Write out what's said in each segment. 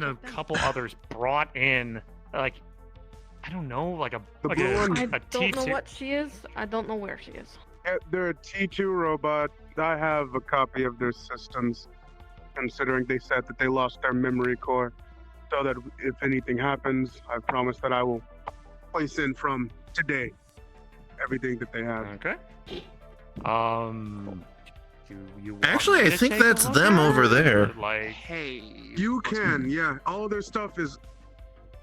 and a couple others brought in, like, I don't know, like a I don't T2. know what she is. I don't know where she is. They're a T2 robot. I have a copy of their systems, considering they said that they lost their memory core. So that if anything happens, I promise that I will place in from today everything that they have. Okay. You want Actually, me I to think take a that's look them at over it? there. Like, Hey. You can, yeah. All of their stuff is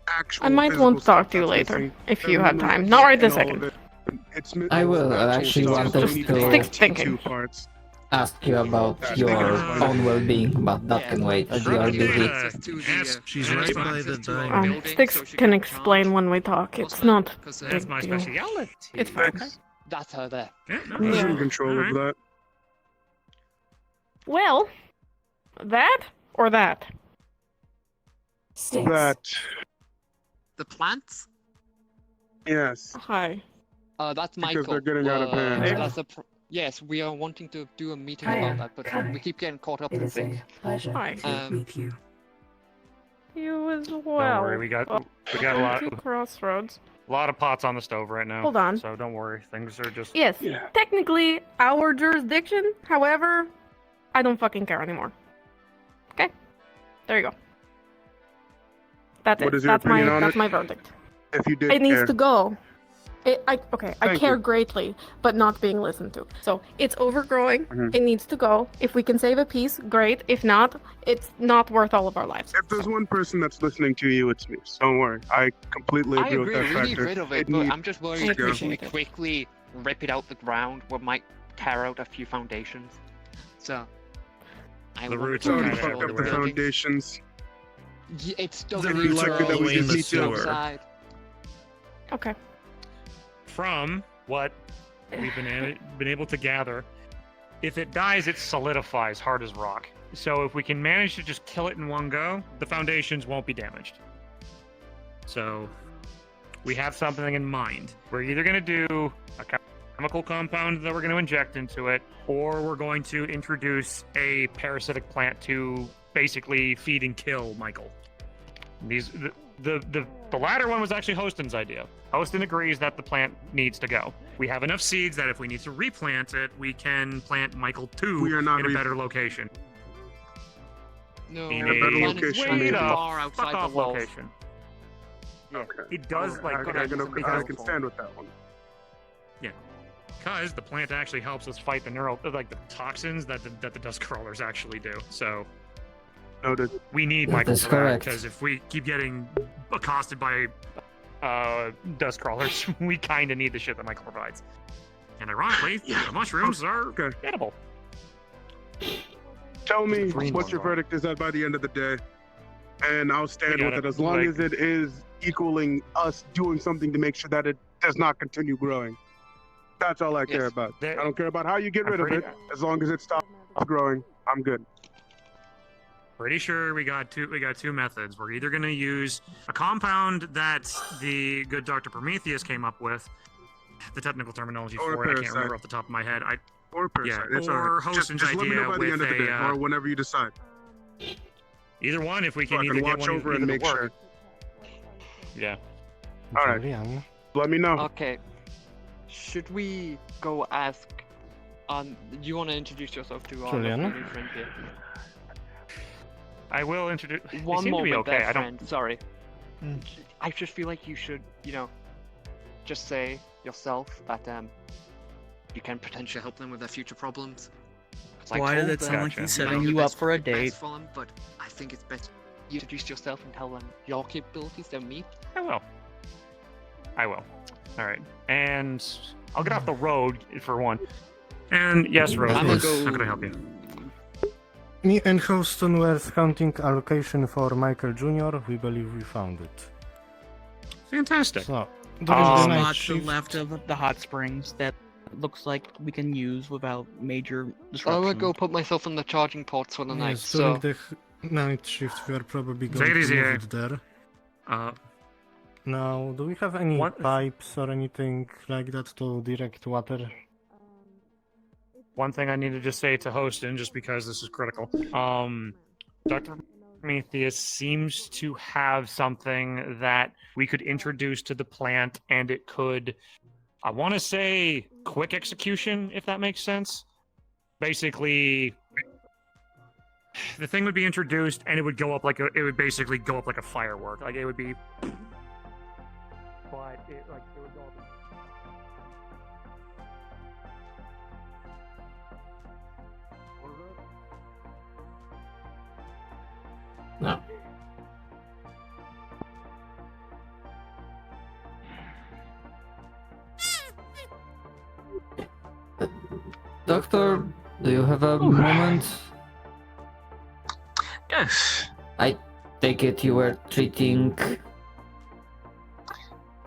actual. I might physical want to stuff talk to you that's later missing. if Their you have memory time. Not right this and all of second. it. I will actually want Just stick thinking. Parts. ask you about That's your fine. own well-being, but that can wait as you are busy. She's right by the diamond. Sticks can explain when we talk. It's not. that's my deal. specialty. It's fine. That's her there. Yeah, no, Who's in Yeah. control Alright. of that? Well, that or that? That, The plants? yes. Hi. That's Because Michael. they're getting out of hand. That's yes, we are wanting to do a meeting about that, but we keep getting caught up in things. Hi. You. You as well. Don't worry, we got a Welcome to Crossroads. lot of pots on the stove right now. Hold on. So don't worry, things are just. Yes, Yeah. technically our jurisdiction. However, I don't fucking care anymore. Okay, there you go. That's What it. is your That's my opinion on that's it? my verdict. If you did It needs care. to go. I Thank care you. greatly, but not being listened to. So it's overgrowing. Mhm. It needs to go. If we can save a piece, great. If not, it's not worth all of our lives. If there's one person that's listening to you, it's me. So don't worry. I completely I agree with agree, that we need factor. rid of it, It but need- I'm just worried I if we appreciate it. quickly rip it out the ground, we might tear out a few foundations. So, I The want roots to are make Already kinda sure fucked the up the building- foundations. It's still The gonna roots be are lucky that all the we way in just the need to- sewer. outside. Okay. From what we've been able to gather, if it dies, it solidifies hard as rock. So if we can manage to just kill it in one go, the foundations won't be damaged. So we have something in mind. We're either going to do a chemical compound that we're going to inject into it, or we're going to introduce a parasitic plant to basically feed and kill Michael. The latter one was actually Hostin's idea. Hostin agrees that the plant needs to go. We have enough seeds that if we need to replant it, we can plant Michael 2 We are not in a better location. No, In a better the one is location, way maybe. far fuck outside off the walls. location. Okay. It does I like can stand with that one. because the plant actually helps us fight the toxins that the dust crawlers actually do. So Noted. we need That Michael is for that correct. because if we keep getting accosted by dust crawlers, we kind of need the shit that Michael provides. And ironically, the mushrooms are Okay. edible. Tell me Green what ones your are. verdict is at by the end of the day, and I'll stand We with gotta, it as long like- as it is equaling us doing something to make sure that it does not continue growing. That's all I care Yes. about. There- I don't care about how you get I'm rid of pretty- it. As long as it stops growing, I'm good. Pretty sure we got two methods. We're either going to use a compound that the good Dr. Prometheus came up with. The technical terminology Or a for it, I can't parasite. remember off the top of my head. Or parasite. It's all or right. Hostin's Just let me know idea by the end of the with day, a, or whenever you decide. Either one, if we So can I either can get watch one over either and to make work. sure. Yeah. All right. Julian. Let me know. Okay. Should we go ask? Do you want to introduce yourself to our Julian? lovely friend here? I will introduce. They One seem to be moment, okay. there, I don't. friend. Sorry. Mm. I just feel like you should, just say yourself that you can potentially help them with their future problems. 'Cause I Why did told it them, sound like Gotcha. he's you know, setting the you up best- for a the best date? for them, but I think it's better you introduce yourself and tell them your capabilities, their meet. I will. I will. All right. And I'll get off the road for one. And yes, Rose. I'm gonna How go. can I help you? Me and Houston were scouting a location for Michael Jr. We believe we found it. Fantastic. So, there is the Um, night Spot to the shift. left of the hot springs that looks like we can use without major I'm disruption. gonna go put myself on the charging ports for the night. Yes, So during the night shift we are probably going Zayt to is here. move it there. Uh, Now, do we have any What- pipes or anything like that to direct water? one thing I need to just say to Hostin, just because this is critical. Dr. Prometheus seems to have something that we could introduce to the plant, and it could, I want to say, quick execution, if that makes sense. Basically, the thing would be introduced, and it would go up like it would basically go up like a firework. Like it would be, but it would go up. No. Doctor, do you have a moment? Yes. I take it you were treating.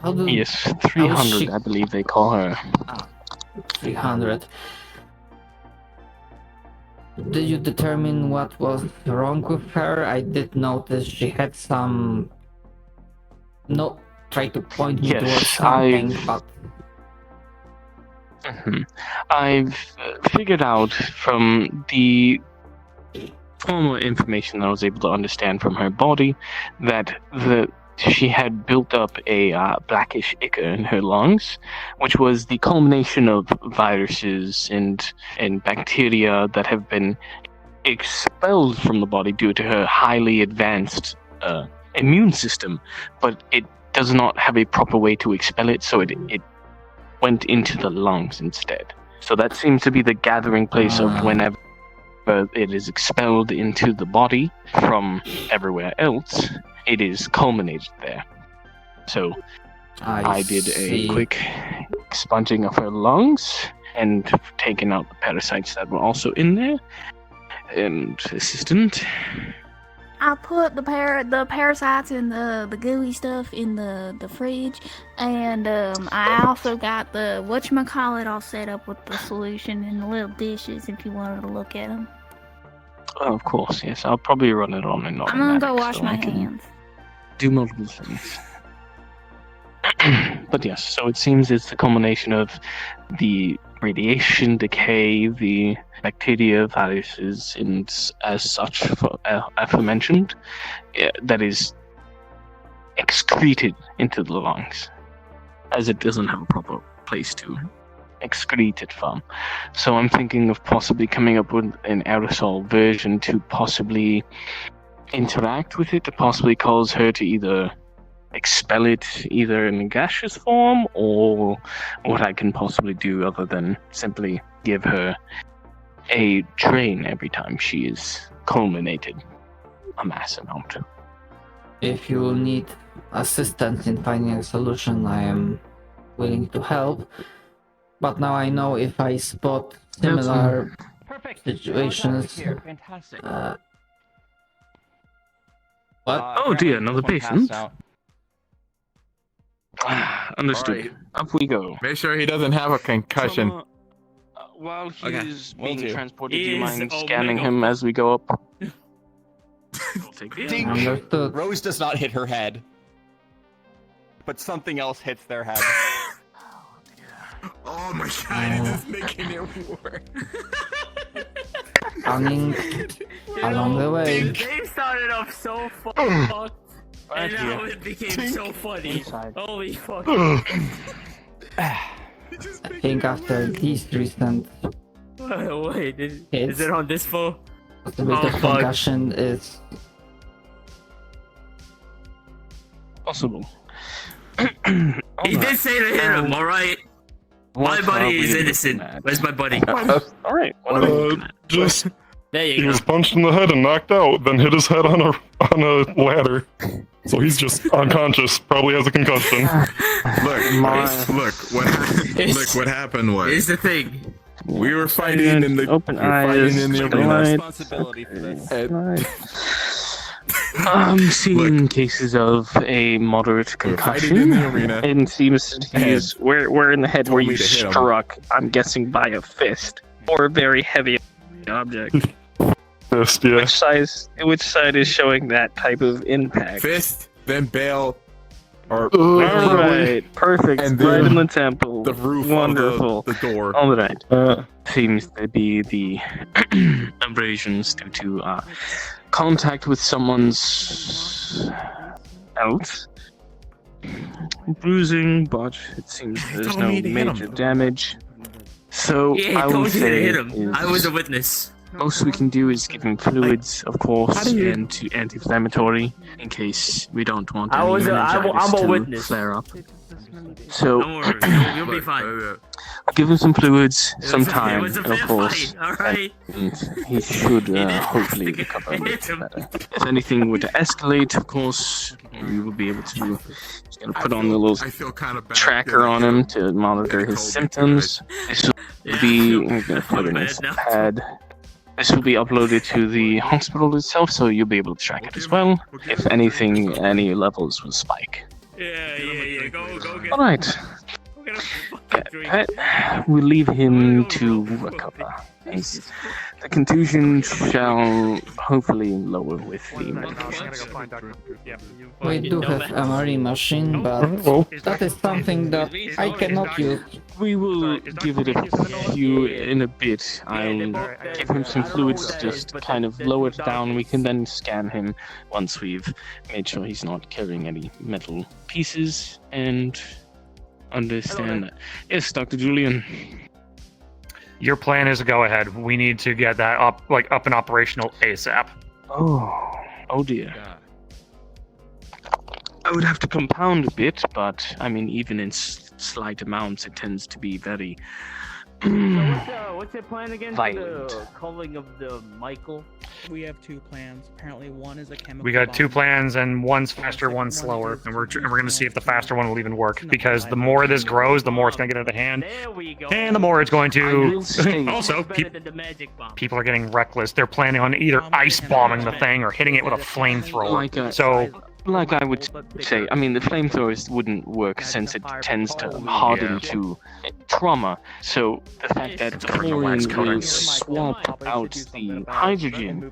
Yes, how 300, she- I believe they call her. 300. Did you determine what was wrong with her? I did notice she had some. No, try to point me Yes, towards something, but I've figured out from the former information that I was able to understand from her body that she had built up a blackish ichor in her lungs, which was the culmination of viruses and bacteria that have been expelled from the body due to her highly advanced immune system, but it does not have a proper way to expel it, so it went into the lungs instead. So that seems to be the gathering place of whenever it is expelled into the body from everywhere else, it is culminated there. So I did a quick expunging of her lungs and taking out the parasites that were also in there. And assistant. I put the parasites and the gooey stuff in the fridge, and I also got the whatchamacallit all set up with the solution and the little dishes if you wanted to look at them. Oh, of course, yes. I'll probably run it on and on. I'm gonna go wash my hands. Do multiple things. But yes, so it seems it's the combination of the radiation decay, the bacteria, viruses, and as such, aforementioned, that is excreted into the lungs, as it doesn't have a proper place to excrete it from. So I'm thinking of possibly coming up with an aerosol version to possibly interact with it, to possibly cause her to either expel it either in a gaseous form, or what I can possibly do other than simply give her a drain every time she is culminated a mass amount. if you need assistance in finding a solution, I am willing to help. But now I know if I spot similar situations. Fantastic. What? Oh dear, another patient? Understood. Alright. Up we go. Make sure he doesn't have a concussion. While he's Okay, being will do. transported, do He you is mind a scanning wiggle. him as we go up? I'll take the Ding. Understood. Rose does not hit her head, but something else hits their head. Oh my god, this is making it worse. Coming along the way. The game started off so fucked, and now here. it became so funny. Inside. Holy fuck. I think after these recent Wait, is hits, it on this phone? possibility of fuck. concussion is Possible. He did say to hit him, alright? My buddy is innocent. Where's my buddy? Alright, what are we looking at? Just There he you was go. punched in the head and knocked out, then hit his head on a ladder. So he's just unconscious, probably has a concussion. Look what happened was Here's the thing. we were fighting in the Open we were fighting in the eyes, arena. light. Responsibility for this. I'm seeing cases of a moderate We were fighting in concussion. the arena. It seems he is where in the head Told were me you to hit him. struck? I'm guessing by a fist or a very heavy object. Fist, yeah. Which side is showing that type of impact? Fist, then bail, Alright, perfect. And Right then in the temple. the roof Wonderful. of the door. Alright. Seems to be the abrasions due to contact with someone's else. Bruising, but it seems there's told no me to hit major him. damage. So Yeah, he I told would me to say hit him. I was is- a witness. most we can do is give him fluids, of course, How do you- and to anti-inflammatory in case we don't want I any was a- I'm meningitis a to witness. flare up. So Don't worry, you'll be fine. give him some fluids, It some was a- it time, was a and of fair course, fight, alright? and he should didn't hopefully have to recover hit much him. better. If anything were to escalate, of course, we will be able to. Just gonna put on the little I feel kind of bad. tracker on him to monitor his symptoms. This will be. I'm gonna put in his pad. This will be uploaded to the hospital itself, so you'll be able to track it as well. If anything, any levels will spike. Yeah. Go get. All right. Go get a fucking drink. Pet, we leave him to recover. The contusion shall hopefully lower with the medication. We do have a marine machine, but that is something that I cannot use. We will give it a few in a bit. I'll give him some fluids to just kind of lower it down. We can then scan him once we've made sure he's not carrying any metal pieces and understand that. Yes, Dr. Julian. Your plan is to go ahead. We need to get that up and operational ASAP. Oh dear. I would have to compound a bit, but I mean, even in slight amounts, it tends to be very What's your plan again violent. for the culling of the Michael? We have two plans. Apparently, one is a chemical. We got two bomb. plans, and one's faster, one's slower, and we're going to see if the faster one will even work. Because the more this grows, the more it's going to get out of hand, and the more it's going to. Also, people are getting reckless. They're planning on either ice bombing the thing or hitting it with a flamethrower. Like I would say, I mean, the flamethrowers wouldn't work since it tends to harden to trauma. So the fact that chlorine will swap out the hydrogen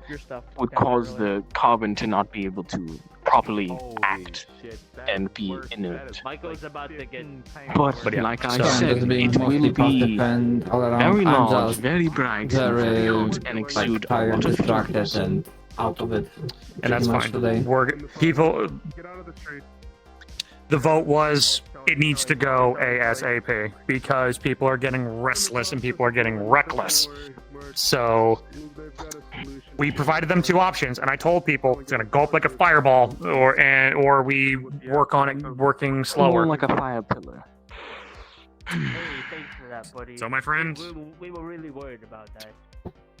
would cause the carbon to not be able to properly act and be inert. But like I said, it will be very large, very bright, and exude a lot of distracted and out of it. And that's pretty much fine. Today. The vote was it needs to go ASAP because people are getting restless and people are getting reckless. So we provided them two options, and I told people it's gonna go up like a fireball, or we work on it working slower. More like a fire pillar. Hey, thanks for that, buddy. So, my friend, we were really worried about that.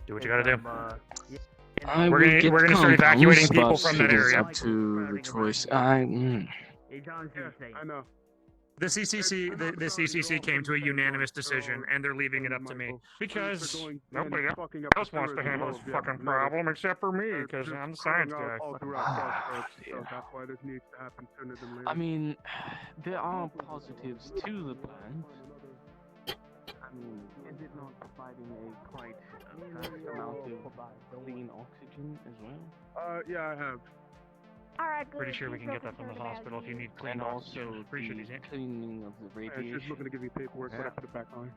do what you gotta do. We're gonna start evacuating people from that area. Up to the choice. I know. The CCC came to a unanimous decision, and they're leaving it up to me because nobody else wants to handle this fucking problem except for me, because I'm the science guy. That's why this needs to happen sooner than later. I mean, there are positives to the plan. I mean, is it not providing a quite vast amount of clean oxygen as well? Yeah, I have. Pretty sure we can get that from the hospital if you need clean And oxygen. also Pretty sure the these cleaning of the I was radiation. just looking to give you paperwork, but I put it back on.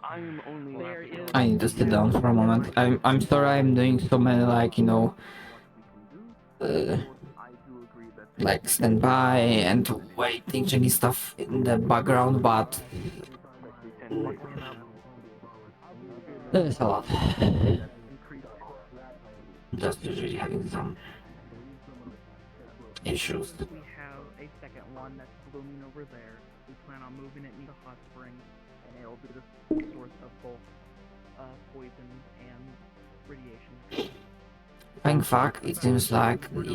I am only. I need to sit down for a moment. I'm sorry I'm doing so many like standby and waiting checking stuff in the background, but there's a lot. Just usually having some issues. We have a second one that's blooming over there. We plan on moving it into hot springs, and it'll be the source of both poison and radiation. In fact, it seems like the We're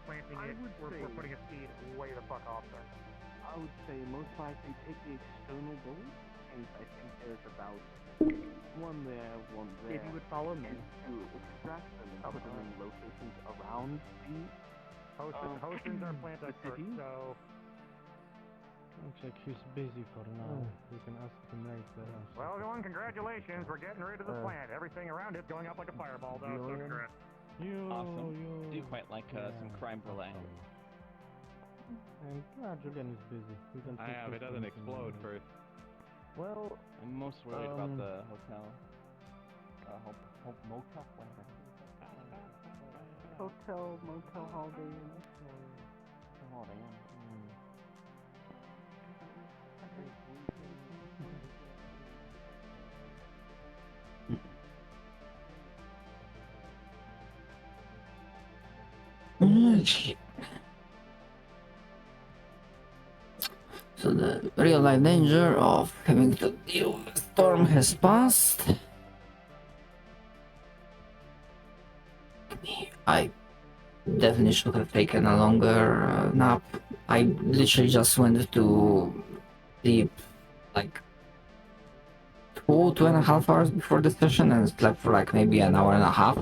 planting it. We're putting a seed way the fuck off there. I would say most likely take the external goal, and I think there's about one there, one there. If you would follow me. To extract them and put them in locations around the Hostin's our plant expert, so... Looks like he's busy for now. We can ask him later. Well, everyone, congratulations. We're getting rid of the plant. Everything around it's going up like a fireball, though, so congrats. Awesome. Do quite like some crime brulee. And Julian is busy. We don't I think have. he's It doesn't anything explode more. first. Well, I'm most worried about the hotel. Motel? Whatever. Hotel, motel, holiday inn. Holiday Inn. So the real life danger of having to deal with a storm has passed. I definitely should have taken a longer nap. I literally just went to sleep like 2.5 hours before the session and slept for like maybe an hour and a half.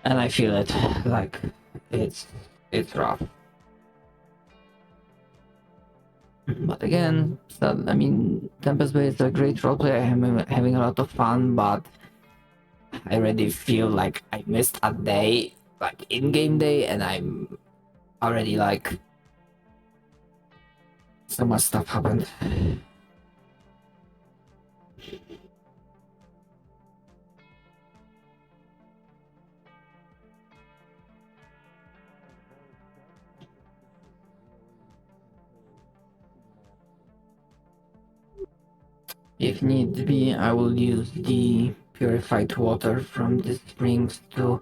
And I feel it, like it's rough. But again, I mean, Tempest Bay is a great roleplay. I'm having a lot of fun, but I already feel like I missed a day, like in-game day, and I'm already like so much stuff happened. If need be, I will use the purified water from the springs to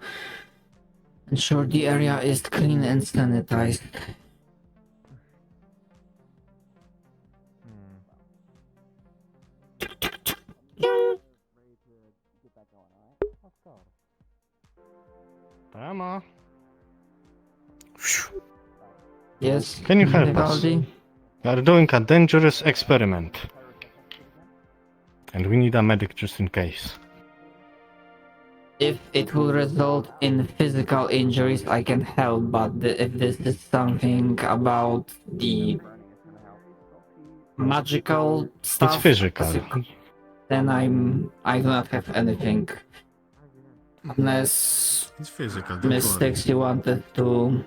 ensure the area is clean and sanitized. Tama. Yes. Can you help us? Vivaldi? We are doing a dangerous experiment. And we need a medic just in case. If it will result in physical injuries, I can help, but if this is something about the magical stuff, It's physical. then I do not have anything. Unless It's physical. mistakes you wanted to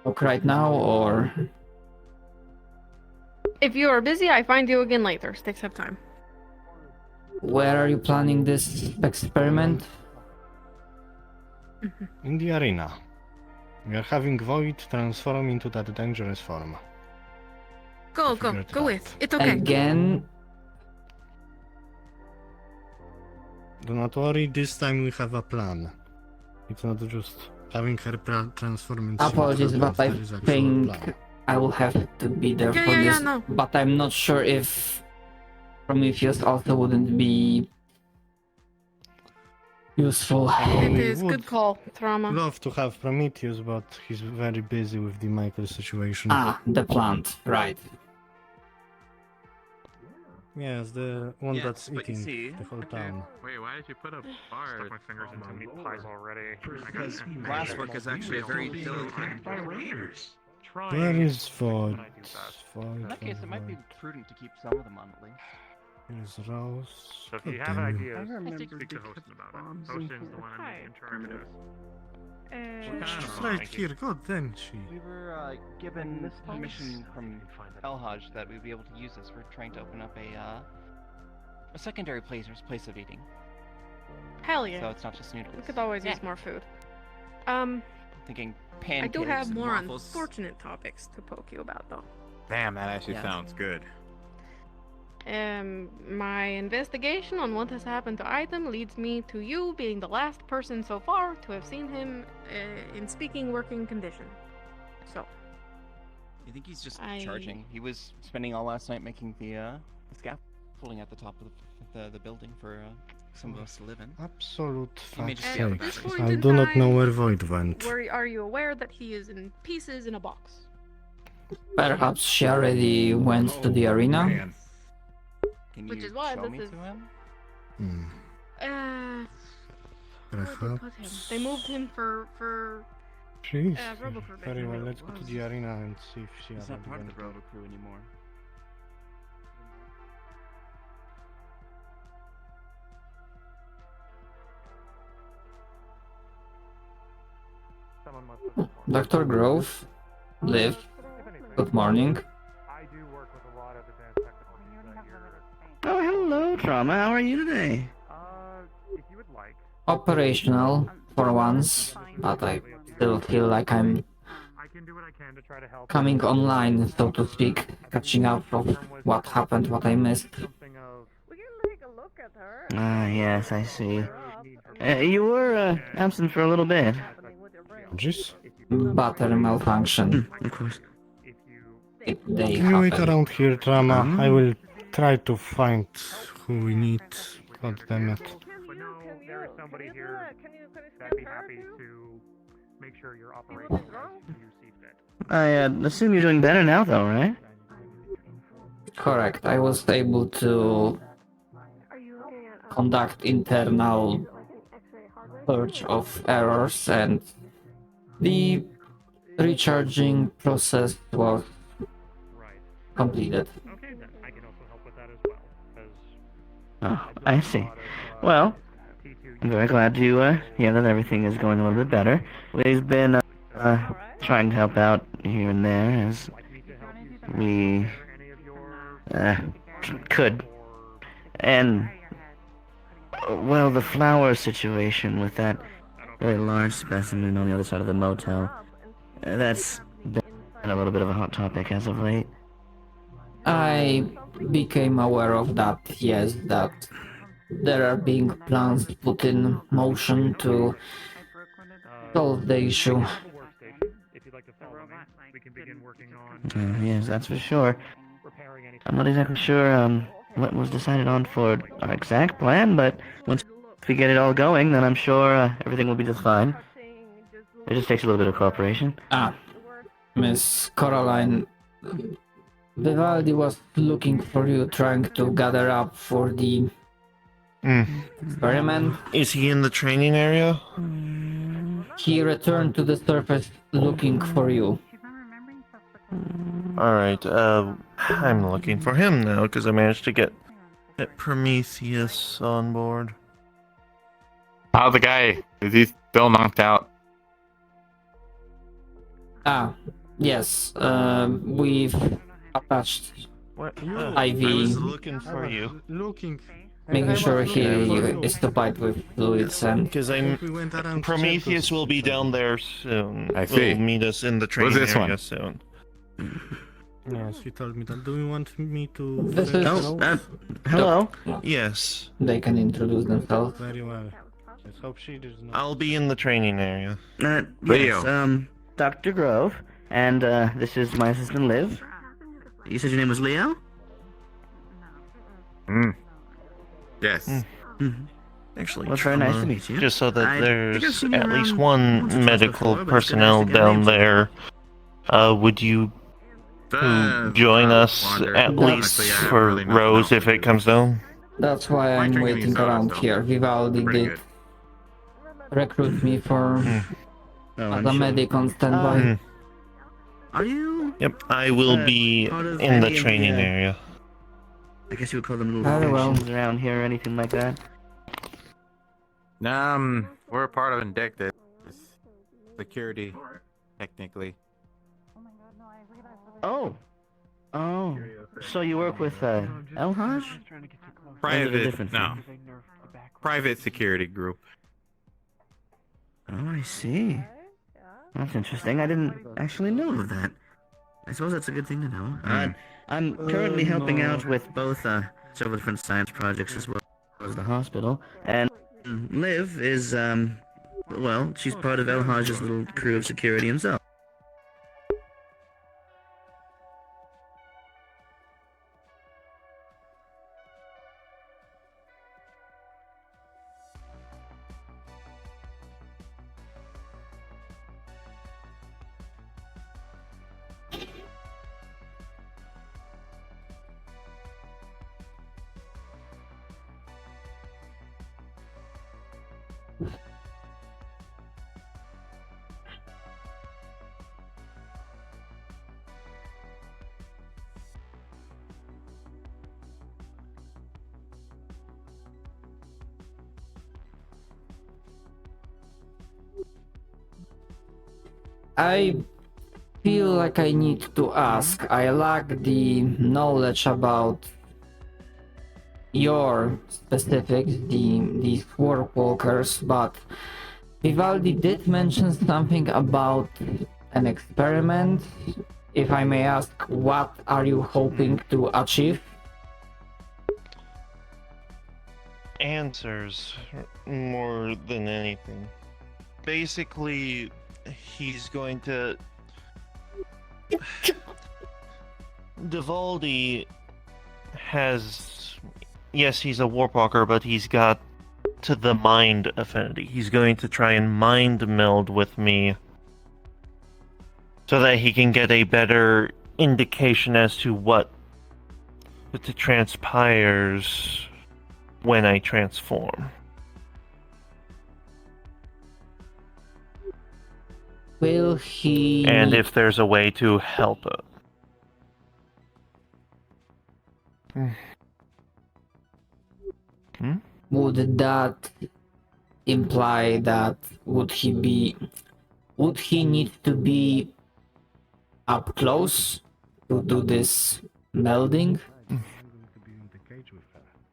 look right now, or If you are busy, I find you again later. Sticks have time. where are you planning this experiment? In the arena. We are having Void transform into that dangerous form. Go with. It's okay. Again? Do not worry, this time we have a plan. It's not just having her transform into Apologies, something but I else, there is actual think plan. I will have to be there for Yeah, this. no. But I'm not sure if Prometheus also wouldn't be useful. It We is. would Good call, Trauma. love to have Prometheus, but he's very busy with the Michael situation. Ah, the plant, right. Yes, the one Yes, that's but you eating see- the whole town. Wait, why did you put a bar? Stuck my fingers in too many pies already. Because glasswork is actually a very delicate. Trying. Where is Void? But I do best. In that case, it might be prudent to keep some of them on at least. Here's Rose. So if you God have damn. ideas, I remember speak to they Hostin kept about bombs it. in Hostin's the here. one I'm Hi. in charge of this. She's kind just of- right thank you. here, God damn she. We were given permission from Elhaj that we'd be able to use this. We're trying to open up a secondary place of eating. Hell So yeah. it's not just noodles. We could always use more food. Thinking I pancakes do have and more waffles. unfortunate topics to poke you about, though. Damn, that actually Yeah. sounds good. My investigation on what has happened to Item leads me to you being the last person so far to have seen him in speaking working condition. So, I think he's just I- charging. He was spending all last night making the scaffolding at the top of the building for some of us to live in. Absolute He may fuck's just be out of sakes. batteries. I do not know where Void went. are you aware that he is in pieces in a box? Perhaps she already went to the arena. Can Which you is why show this me is- to him? Where did they put him? Perhaps. They moved him for Jeez. Robo Crew. Very well, let's go to the arena and see if she He's not already part of went. the Robo Crew anymore. Someone must have. Dr. Grove, Liv, Good morning. I do work with a lot of advanced technical needs that you're, Oh, hello, Trauma. How are you today? if you would like. Operational for once, but I still feel like I'm I can do what I can to try to help. coming online, so to speak, catching up of what happened, what I missed. Something of Ah, yes, I see. You were absent for a little bit. Just Battery malfunction. Of course. If they you wait happen. around here, Trama. I will try to find who we need. God damn it. But no, there is somebody here that'd be happy to make sure your operation as you see fit. I assume you're doing better now, though, right? Correct. I was able to conduct internal purge of errors, and the recharging process was completed. Okay, then I can also help with that as well. Oh, I see. Well, I'm very glad to hear that everything is going a little bit better. We've been trying to help out here and there as we could. And, well, the flower situation with that very large specimen on the other side of the motel, that's been a little bit of a hot topic as of late. I became aware of that, yes, that there are being plans put in motion to solve the issue. If you'd like to follow me, we can begin working on Yes, that's for sure. I'm not exactly sure what was decided on for our exact plan, but once we get it all going, then I'm sure everything will be just fine. It just takes a little bit of cooperation. Ah, Miss Coraline, Vivaldi was looking for you, trying to gather up for the experiment. Is he in the training area? He returned to the surface looking for you. Alright, I'm looking for him now because I managed to get Prometheus on board. How's the guy? Is he still knocked out? Ah, yes, we've attached IV, I was looking for you. making sure he is supplied with fluids and... Because Prometheus will be down there soon. I see. Will meet us in the training What's this area one? soon. Yes, he told me that. Do you want me to... This is... Hello? Yes. They can introduce themselves. Very well. Let's hope she does not... I'll be in the training area. Yes, Dr. Grove, and this is my assistant Liv. You said your name was Leo? Yes. Actually, Well, it's very nice to meet you. Just so that I think I've there's seen you at least around one once or twice medical before, but it's good personnel to get a name down there. Would you join us Wander. at least Honestly, I have for really nothing Rose else if to it do. comes down? That's why I'm drinking waiting these sodas, around though. here. Vivaldi Pretty did recruit me for as a medic on standby. Are you? Yep, I will be part of in the any of training area. I guess you would call them little Very well. factions around here or anything like that? We're a part of Indicted. Security, technically. Oh. Oh. So you work with Elhaj? Private, no. Private security group. Oh, I see. That's interesting. I didn't actually know of that. I suppose that's a good thing to know. I'm currently helping out with both several different science projects as well as the hospital. And Liv is, well, she's part of Elhaj's little crew of security himself. I feel like I need to ask. I lack the knowledge about your specifics, these warp walkers, but Vivaldi did mention something about an experiment. If I may ask, what are you hoping to achieve? Answers more than anything. Basically, he's going to. Vivaldi has. Yes, he's a warpwalker, but he's got to the mind affinity. He's going to try and mind meld with me so that he can get a better indication as to what transpires when I transform. Will he... And if there's a way to help it. Would that imply that would he need to be up close to do this melding?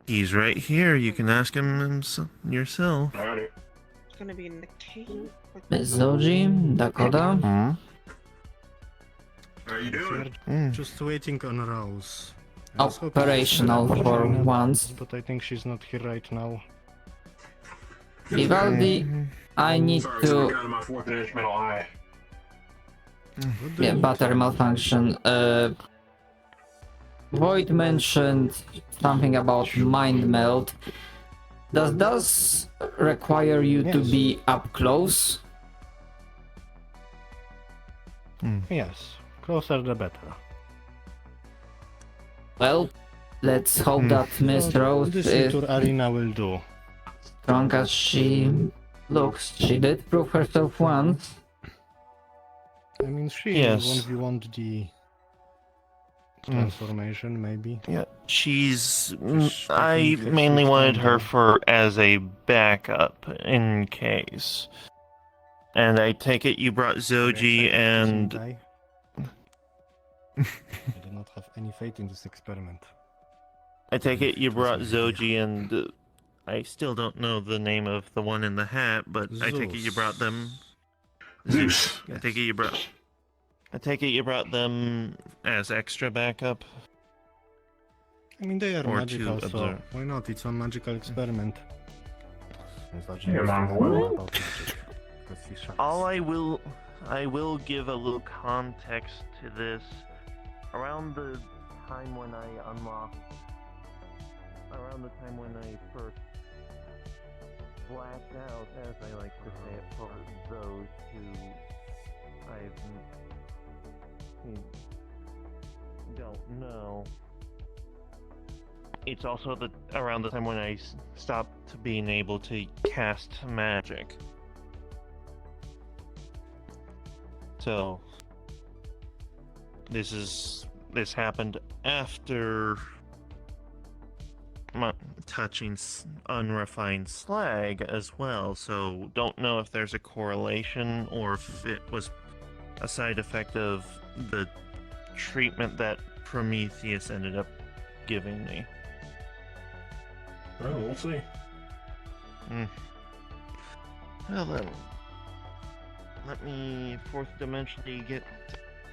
He's right here. You can ask him yourself. It's gonna be in the cave. Miss Zoji, Dakota? How you doing? We're just waiting on Rose. I was hoping Operational she'd for join us, once. But I think she's not here right now. Vivaldi, I need Sorry, to... something got in my fourth instrumental eye. Yeah, battery malfunction. Void mentioned something about mind meld. Does require you to Yes. be up close? Yes, closer the better. Well, let's hope that Miss Rose This is little arena will do. strong as she looks. She did prove herself once. I mean, she Yes. want the transformation, maybe. Yeah, she's. Just I taking mainly fixed wanted her time. for as a backup in case. And I take it you brought Zoji and. I do not have any faith in this experiment. I take it you brought Zoji and. I still don't know the name of the one in the hat, but I take it you brought them. Zeus. I take it you brought. I take it you brought them as extra backup. I mean, they are Or magical, to so observe. why not? It's a magical experiment. Yeah, Mom, what? I will give a little context to this. Around the time when I first blacked out, as I like to say it, for those who don't know. It's also around the time when I stopped being able to cast magic. So this happened after touching unrefined slag as well, so don't know if there's a correlation or if it was a side effect of the treatment that Prometheus ended up giving me. Oh, we'll see. Well then, let me fourth dimensionally get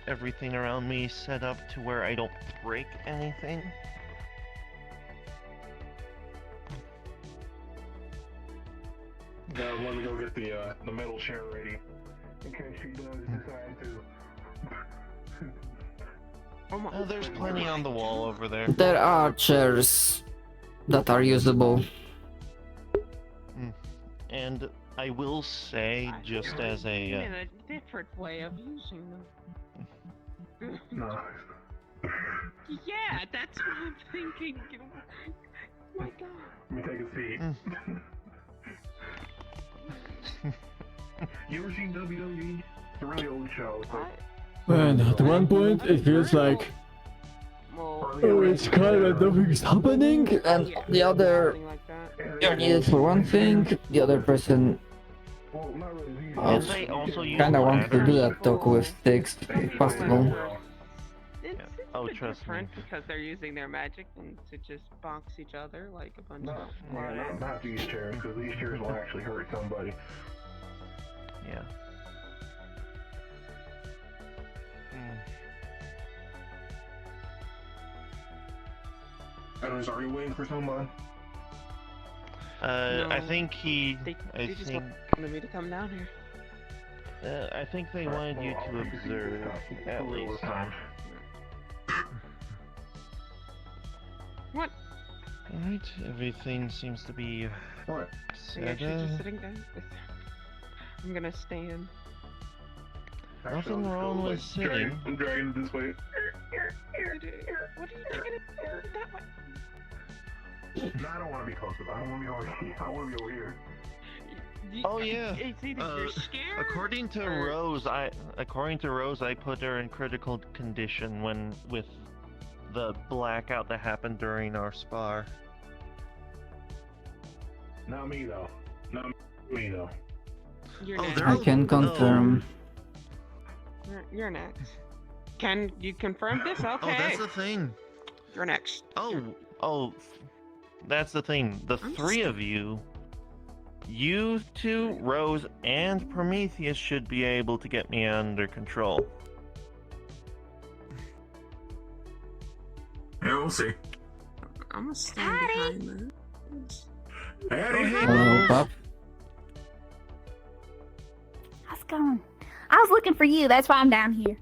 everything around me set up to where I don't break anything. Now let me go get the metal chair ready. In case she does decide to. There's plenty on the wall over there. There are chairs that are usable. And I will say, just as a In a different way of using them. No. Yeah, that's what I'm thinking. Oh my god. Let me take a seat. You ever seen WWE? It's a really old show. It's like, And at one point it feels like it's kind of nothing's happening, and the other you're needed for one thing, the other person Well, not really these. I Did they also use kinda want to do ladders? that talk with sticks, if possible. It's Oh, a bit trust me. different because they're using their magic and to just box each other like a bunch No, of. yeah, not these chairs, because these chairs will actually hurt somebody. Yeah. I was already waiting for someone. I No. think he. They I just think. wanted me to come down here. I think they wanted you to observe, at least. What? Alright, everything seems to be Are you set actually up. just sitting down? I'm gonna stand. Nothing wrong with sitting. I'm dragging it this way. What are you doing that way? No, I don't want to be close to that. I don't want to be over here. I want to be over here. Oh yeah. It's either you're scared. According to Rose, I put her in critical condition with the blackout that happened during our spar. Not me though. Not me though. You're Oh, next. they're I can confirm. You're next. Can you confirm this? Okay. Oh, that's the thing. You're next. Oh, that's the thing. The three of you, you two, Rose, and Prometheus should be able to get me under control. Yeah, we'll see. I'm gonna stand behind this. Hello, Pop. How's it going? I was looking for you. That's why I'm down here.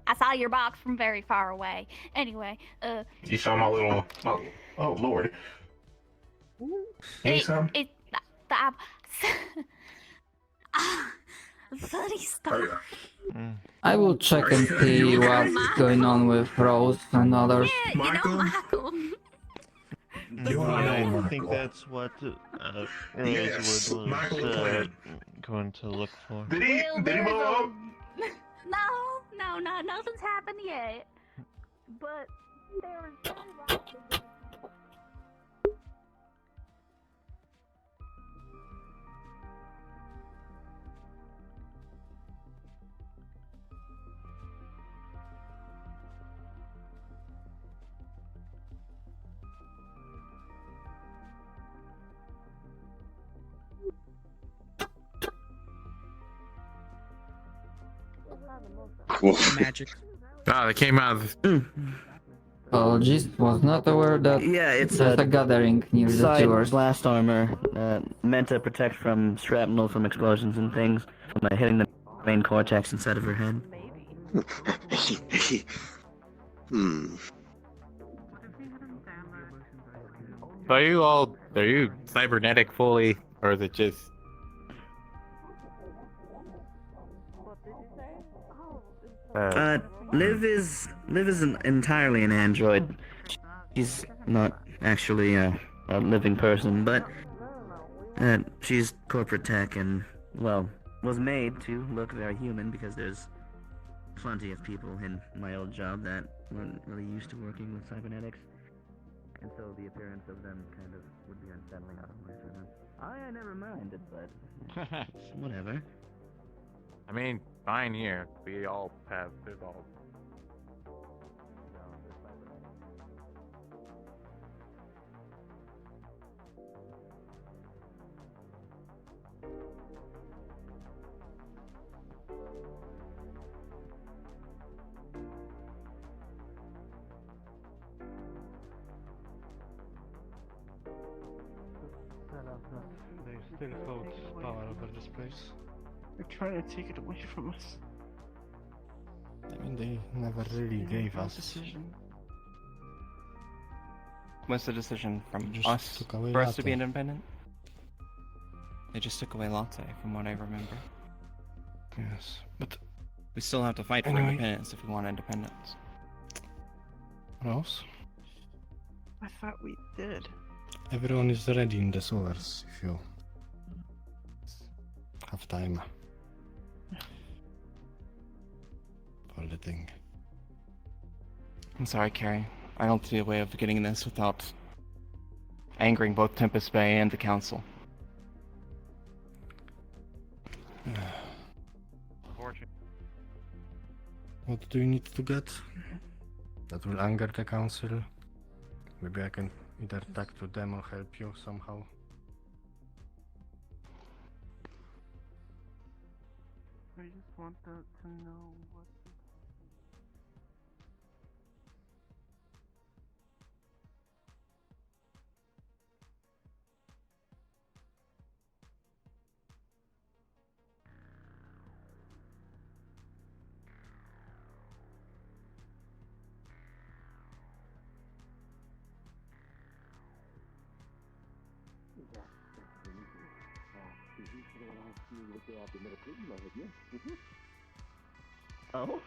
I saw your box from very far away. Anyway, You saw my little. Oh Lord. Need some? the funny stuff. I will check and see what's going on with Rose and others. Michael. I think that's what Rose Yes, was Michael planned. going to look for. Did he blow up? No, nothing's happened yet. But there was Magic. Ah, they came out of. Apologies, was not aware that Yeah, it's there's a gathering near the side sewers. blast armor meant to protect from shrapnel from explosions and things from hitting the main cortex inside of her head. Are you cybernetic fully, or is it just? Liv is entirely an android. She's not actually a living person, but she's corporate tech and, well, was made to look very human because there's plenty of people in my old job that weren't really used to working with cybernetics. And so the appearance of them kind of would be unsettling otherwise for them. I never minded, but whatever. I mean, fine here. We all have evolved. They still hold power over this place. They're trying to take it away from us. I mean, they never really gave us. Decision. What's the decision from Just us took away for us to be latte. independent? They just took away latte, from what I remember. Yes, but We still have to fight for Anyway. independence if we want independence. Rose, I thought we did. everyone is ready in the sewers if you have time for the thing. I'm sorry, Carrie. I don't see a way of getting this without angering both Tempest Bay and the council. unfortunate. What do you need to get? That will anger the council. Maybe I can either talk to them or help you somehow. I just want to know what. Oh?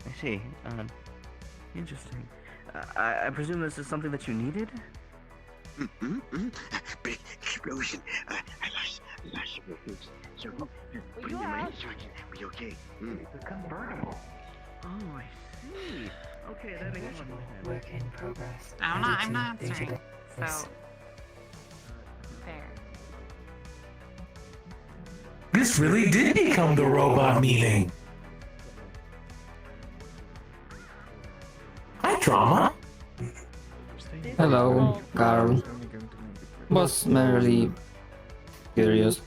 I see. Interesting. I presume this is something that you needed? Big explosion. I lost your foods. So, put them in instruction. Be okay. It's a convertible. Oh, I see. Okay, that makes sense. Work in progress. I'm not answering. So, there. This really did become the robot meeting. Hi, Drama. Hello, Carl. Was merely curious.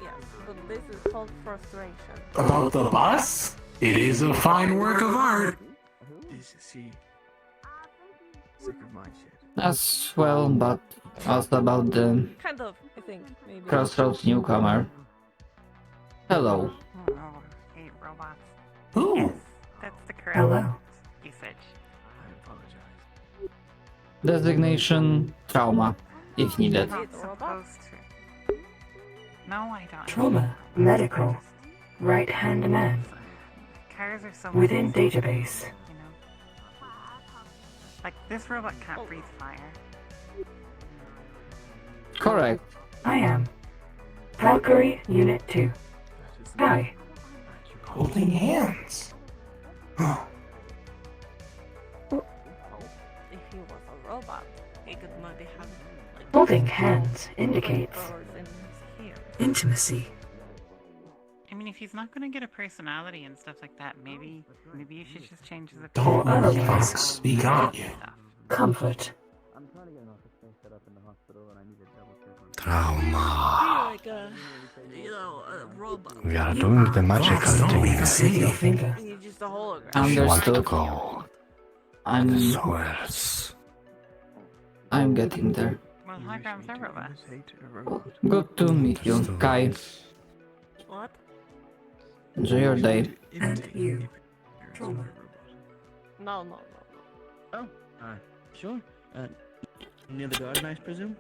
Yes, but this is called frustration. About the bus? It is a fine work of art. Is she sick of my shit? As well, but also about the Kind of, I think, maybe. Crossroads newcomer. Hello. Oh, hate robots. Ooh. Yes, that's the correct Hello. usage. I apologize. Designation trauma, if needed. I'm not supposed to. No, I don't. Trauma. Medical. Right-hand man. Cars are so Within messy, database. You know. Like, this robot can't breathe fire. Correct. I am. Valkyrie Unit 2. Hi. Holding hands. If he was a robot, he could maybe have like Holding hands indicates powers in his ear. intimacy. I mean, if he's not gonna get a personality and stuff like that, maybe you should just change his Don't appearance. otherwise speak on you. Comfort. I'm trying to get an office space set up in the hospital, and I need to double check on. Trauma. Like a, a robot. We are doing the magical thing. Save your finger. He's just a hologram. If you want to Understood. go I'm somewhere else. I'm getting there. Well, holograms are robots. Good to meet you, Kai. What? Enjoy your day. And you. Trauma. No. Oh, sure. Near the garden, I presume?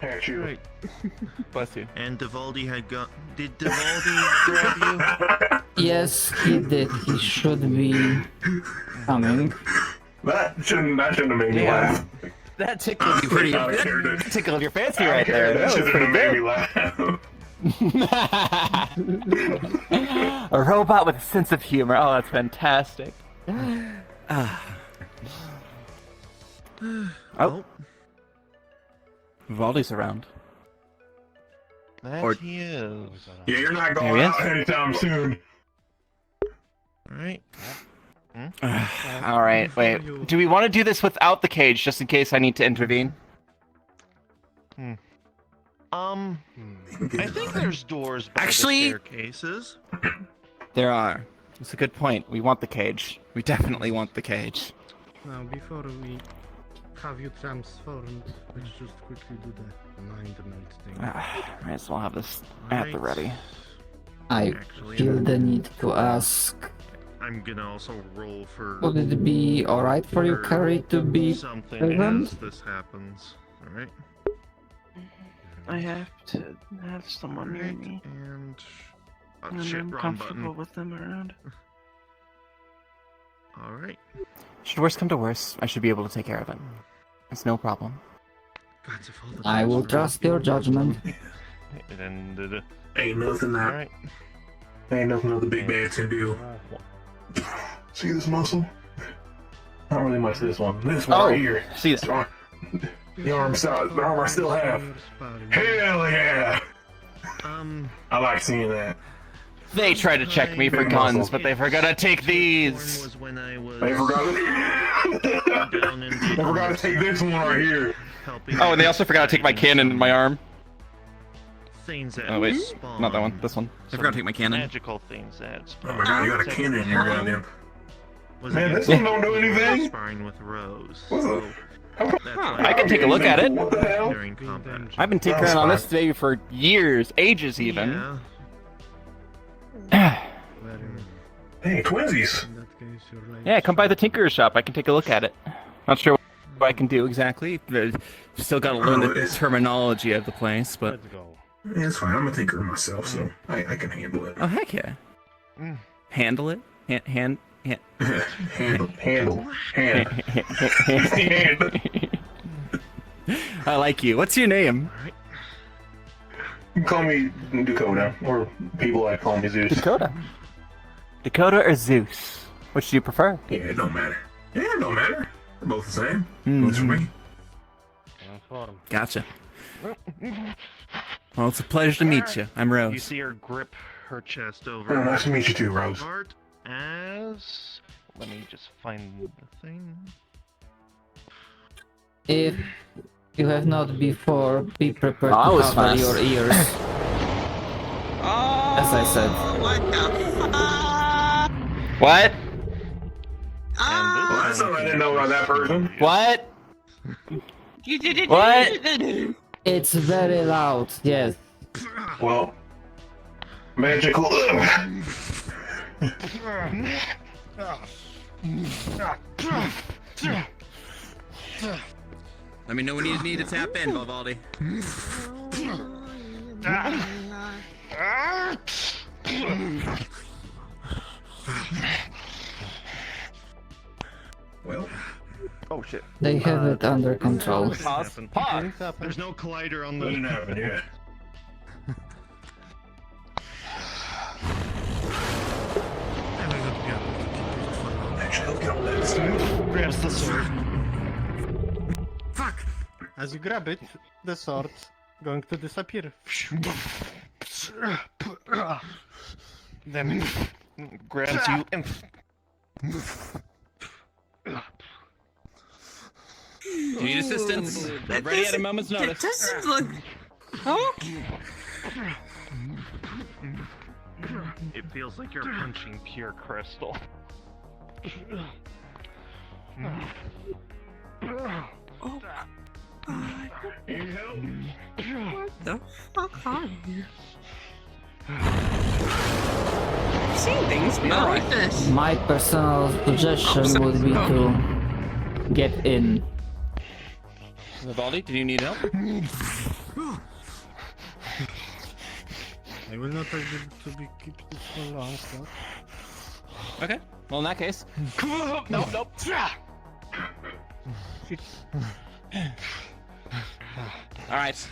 Right. Bless you. And Devaldi had got. Did Devaldi grab you? Yes, he did. He should be coming. That shouldn't have made me laugh. That tickled you pretty. That tickled your fancy right there. That That was shouldn't pretty have made me laugh. A robot with a sense of humor. Oh, that's fantastic. Oh. Vivaldi's around. That Or- he is. Yeah, you're not There going he out is. anytime soon. Alright. All right, wait. Do we want to do this without the cage, just in case I need to intervene? I think there's doors by Actually- the staircases. There are. That's a good point. We want the cage. We definitely want the cage. Now, before we have you transformed, let's just quickly do the alignment thing. Might as well have this at the ready. I feel the need to ask. I'm gonna also roll for. Would it be alright for you, Carrie, to be something present? as this happens. Alright. I have to have someone near me. And. And shit, I'm wrong comfortable button. with them around. Alright. Should worst come to worst, I should be able to take care of it. It's no problem. I will trust your judgment. And Ain't nothing that. Ain't nothing that the big bad can do. See this muscle? Not really much this one. This one right here. See that? The arm I still have. Hell yeah! I like seeing that. They tried to check me for guns, but they forgot to take these. They forgot to take this one right here. Oh, and they also forgot to take my cannon in my arm. Things that Oh wait, spawn. not that one. This one. They forgot to take my cannon. Magical things that spawn. Oh my god, you got a cannon in your gun, man, this one don't do anything. Sparring with Rose. What's up? I can take a look at it. What the hell? During combat. I've been tinkering on this baby for years, ages even. Hey, twinsies. Yeah, come by the Tinkerer's shop. I can take a look at it. Not sure what I can do exactly. Still got to learn the terminology of the place, but. Yeah, it's fine. I'm a tinker myself, so I can handle it. Oh heck yeah! Handle it. Handle. I like you. What's your name? You can call me Dakota, or people like call me Zeus. Dakota. Dakota or Zeus? Which do you prefer? Yeah, it don't matter. Yeah, it don't matter. They're both the same. What's for me? Gotcha. Well, it's a pleasure to meet you. I'm Rose. You see her grip her chest over. Oh, nice to meet you too, Rose. Heart as. Let me just find the thing. If you have not before, be prepared I to was cover fast. your ears. As I said. What? Well, that's something I didn't know about that person. What? You did it. What? It's very loud, yes. Well, magical. Let me know when you need to tap in, Valvaldi. Well. Oh shit. They have it under control. Pause. There's no collider on the. Doesn't happen yet. Grabs the sword. Fuck! As you grab it, the sword going to disappear. Then grabs you and. Do you need assistance? Ready at a moment's notice. That doesn't look. Huh? It feels like you're punching pure crystal. Oh. What the fuck are you? I've seen things before like this. My personal suggestion would be to get in. Valvaldi, do you need help? I will not able to keep this for long, so. Okay. Well, in that case. Nope, nope. Alright.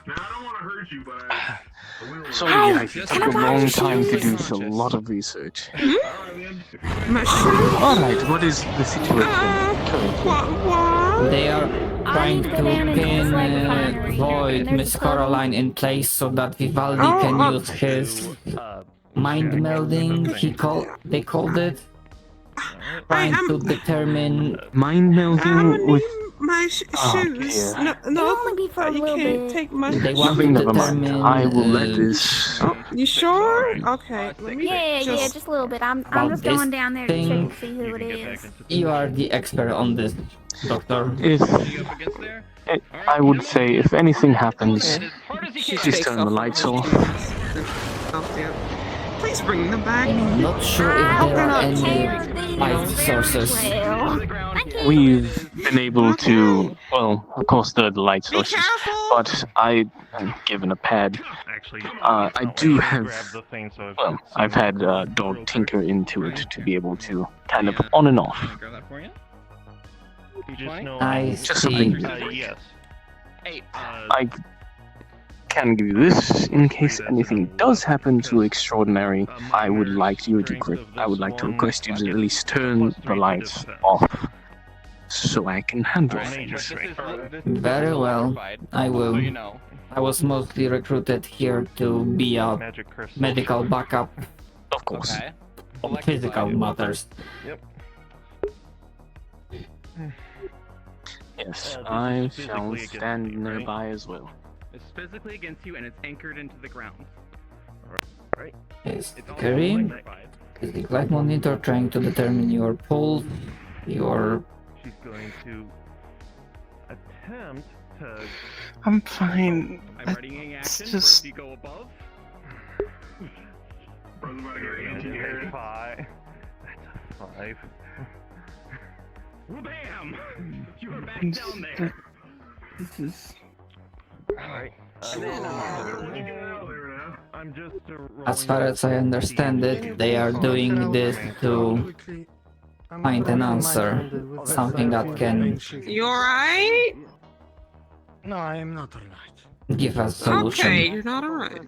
Now, I don't want to hurt you, but I will. So yeah, it took a long time to do a lot of research. Alright, what is the situation currently? They are trying to go down into pin this, like, refinery. Void There's Miss a puzzle. Coraline in place so that Vivaldi can use his mind melding. They called it. Trying to determine Mind melding with. My shoes. dear. No, Only be for a you little can't bit. take my. They want to Never mind. determine. I will let this. You sure? Okay. Let me Yeah, just a little bit. I'm About just this going down there to check thing. to see who it is. You are the expert on this, Doctor. If I would say, if anything happens, just turn the lights off. Please bring them back. I'm not sure if there are any light sources. We've been able to, well, of course, the light sources, but given a pad, I do have, well, I've had Dog tinker into it to be able to kind of on and off. Grab that for you. I Just see. something. Yes. I can give you this in case anything does happen to extraordinary. I would like you to request you to at least turn the lights off, so I can handle things. Very well, I will. I was mostly recruited here to be a medical backup. Of course. Of physical matters. Yep. Yes, I shall stand nearby as well. It's physically against you and it's anchored into the ground. Right. Is Kerry? Is the light monitor trying to determine your pulse? Your... She's going to attempt to... I'm fine. I'm readying It's action just... for if you go above. Five. That's a 5. Bam! You are back This- down there. This is... Alright. I'm just As far as I understand it, they are doing this to find an answer. Something that can You alright? No, I am not alright. give us solution. Okay, you're not alright.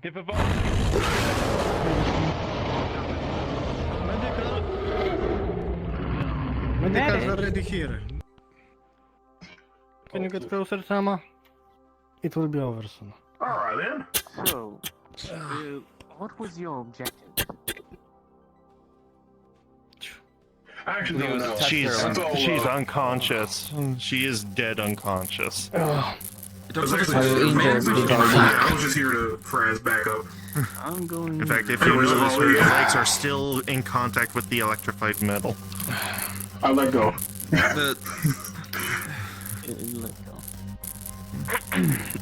Give a Medical's already here. Can you get closer, Sama? It will be over soon. Alright then. So, what was your objective? I actually don't know. She's unconscious. She is dead unconscious. I was just here for as backup. I'm going. In fact, if you notice, her legs are still in contact with the electrified metal. I let go.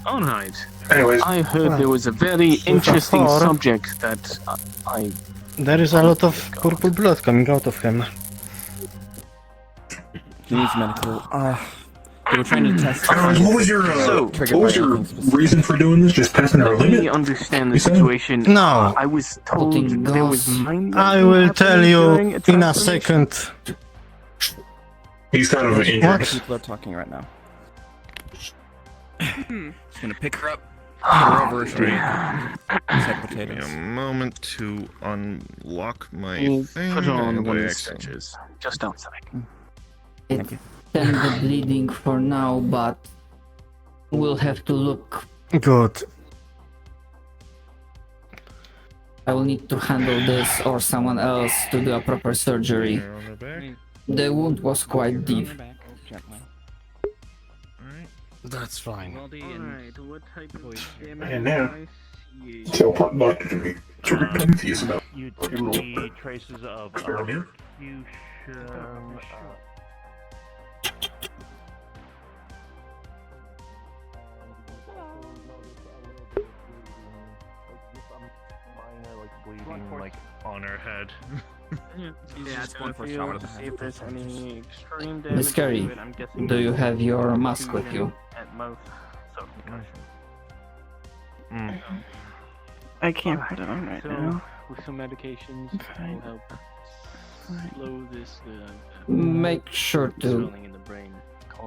Alright. Anyways. I heard there was a very interesting subject that I... There is a lot of purple blood coming out of him. He needs medical. They were trying to test. Anyways, what was your reason for doing this? Just testing our Let me limit? understand the situation. No. I was told there was mining. I will tell you in a second. He's kind of injured. People are talking right now. Just gonna pick her up. Put her over her shoulder. Said potatoes. A moment to unlock my We'll thing. put on and one of I the stretchers just outside. It's the bleeding for now, but we'll have to look. Good. I will need to handle this or someone else to do a proper surgery. The wound was quite deep. That's fine. Alright, what type of damage And now, device? Yeah. tell Doctor to be confused about. You see traces of Pyramid? execution. Bleeding like on her head. Yeah, it's going for a trauma to the see if there's any extreme damage. Miss Carey, to it. I'm guessing do you have your mask with you? At most, so concussion. I can't put it on right now. With some medications, will help slow this Make sure to swelling in the brain.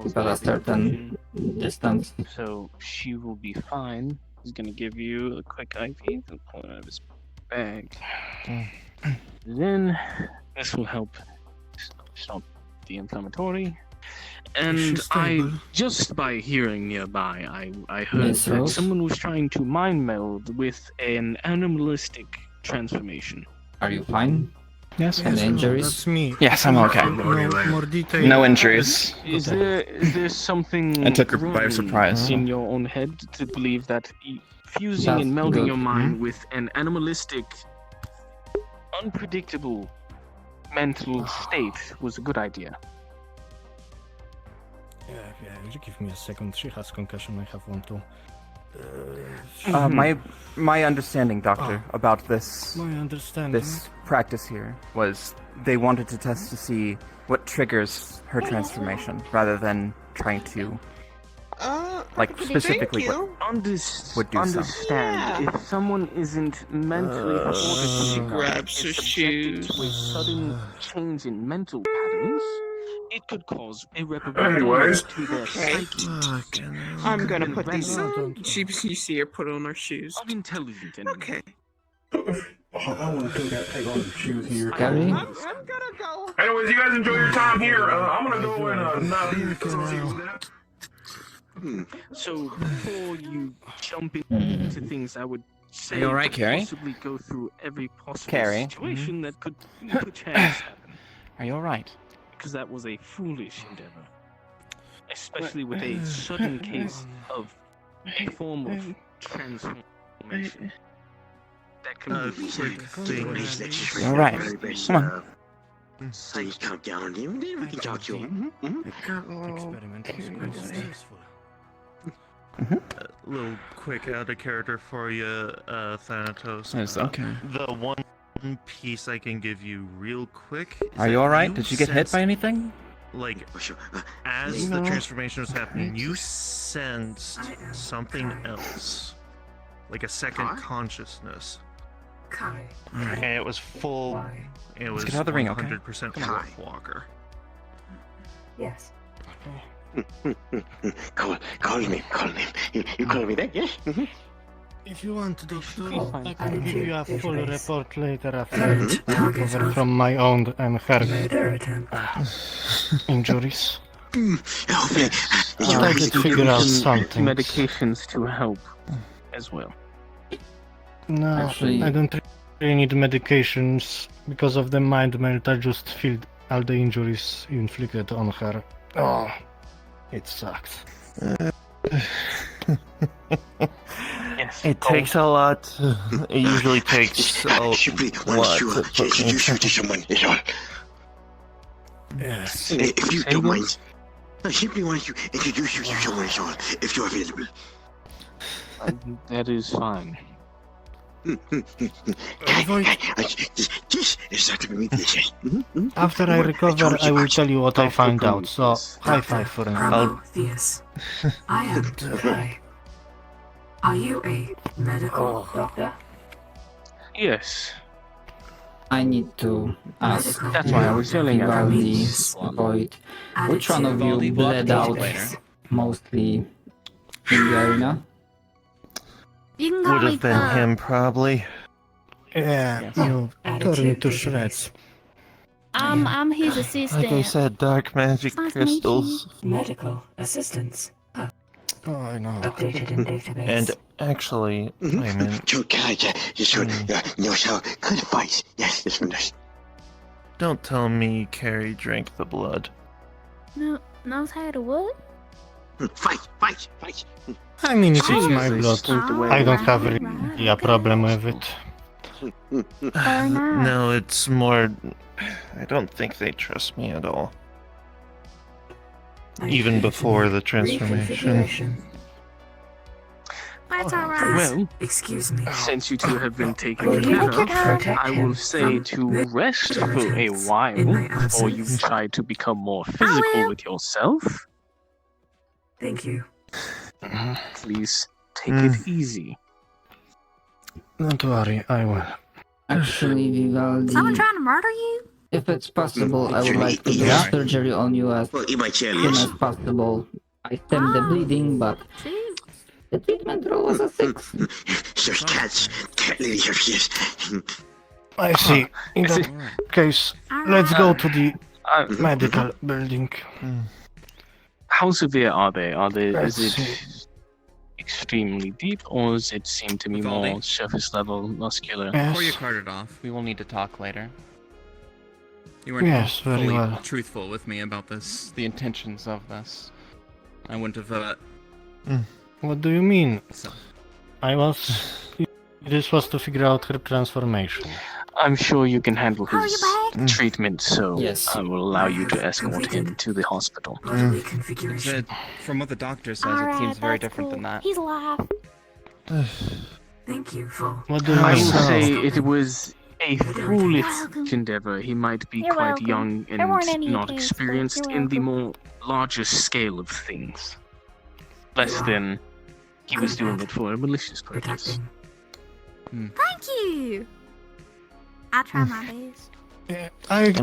keep at a certain distance. So she will be fine. He's gonna give you a quick IV and pull it out of his bag. Then this will help stop the inflammatory. And just by hearing nearby, I heard Miss that Rose? someone was trying to mind meld with an animalistic transformation. Are you fine? Yes, Any injuries? That's me. Yes, I'm okay. No more detail. No injuries. Is there something I took her by surprise. in your own head to believe that fusing That's and melding good. your mind with an animalistic, unpredictable mental state was a good idea? Yeah, you give me a second. She has concussion, I have one too. My understanding, Doctor, about this this practice here was they wanted to test to see what triggers her transformation, rather than trying to specifically what would do something. Understand, if someone isn't mentally She grabs her shoes. to a sudden change in mental patterns, it could cause irreparable Anyways. damage to their psyche. I'm gonna put these Rather on. You see her put on her shoes. of intelligent enemies. Okay. I want to take on the shoes here. Gary? I'm gonna go. Anyways, you guys enjoy your time here. I'm gonna go and not be associated with that. So before you jump into things, I would say Are you alright, Carrie? possibly go through every possible Carrie? situation that could perchance happen. Are you alright? Because that was a foolish endeavor, especially with a sudden case of a form of transformation. That can be thing. All right. Come on. Please calm down. We can talk to him. Experiment was quite successful. A little quick out of character for you, Thanatos. Yes, okay. The one piece I can give you real quick. is Are you that alright? Did you get hit by anything? Like, as the transformation was happening, you sensed something else. Like a second consciousness. And it was full. It was Let's get out of the ring, okay? 100% Wolfwalker. Yes. Call me. You call me back, yes? If you want, Doctor, I can give you a full report later after I recover from my own and her injuries. Hopefully, I did figure out something. medications to help as well. No, Actually- I don't really need medications because of the mind melt. I just feel all the injuries inflicted on her. Oh, it sucks. Yes. It takes a lot. It usually takes a lot to put me introduce you to someone, is all. Yes. If you don't mind, I simply want to introduce you to someone, is all, if you're available. That is fine. This is Dr. Prometheus. After I recover, I will tell you what I found out. So, high five for now. Prometheus. I am Joudrey. Are you a medical doctor? Yes. I need to ask That's why I was yelling at her. Vivaldi, Void, which one of you bled out mostly in the arena? You can call Would me have been him, probably. Yeah, you tore me to shreds. I'm his assistant. Like I said, dark magic Nice to meet you. crystals. Medical assistance. Oh, I know. Updated in database. And actually, I meant, True character, knows how good fights. Yes, this one does. don't tell me Carrie drank the blood. No, knows how to what? Fight. I mean, it is my blood. I don't have really a problem with it. No, it's more. I don't think they trust me at all. Even before the transformation. That's alright. Well, excuse me. Since you two have been taken care of, I will say to rest for a while before you try to become more physical with yourself. Thank you. Please take it easy. Don't worry, I will. Actually, Vivaldi, Someone trying to murder you? if it's possible, I would like to do surgery on you as soon as possible. I stem the bleeding, but the treatment roll was a 6. There's cats. Cat lady here she is. I see. In that case, let's go to the medical building. How severe are they? Let's Is it extremely deep, or does it seem to be Vivaldi? more surface level muscular? Before you carted off, we will need to talk later. You weren't Yes, very fully well. truthful with me about this, the intentions of this. I wouldn't have, What do you mean? So. This was to figure out her transformation. I'm sure you can handle his treatment, so Yes. I will allow you to escort him to the hospital. From what the doctor says, it seems very different than that. He's alive. Thank you for. What do I you will mean? say it was a foolish endeavor. He might be You're quite welcome. young There weren't and any not attempts, but experienced you're in the welcome. more larger scale of things. Less than he was doing it for a malicious purpose. Thank you. I try my best.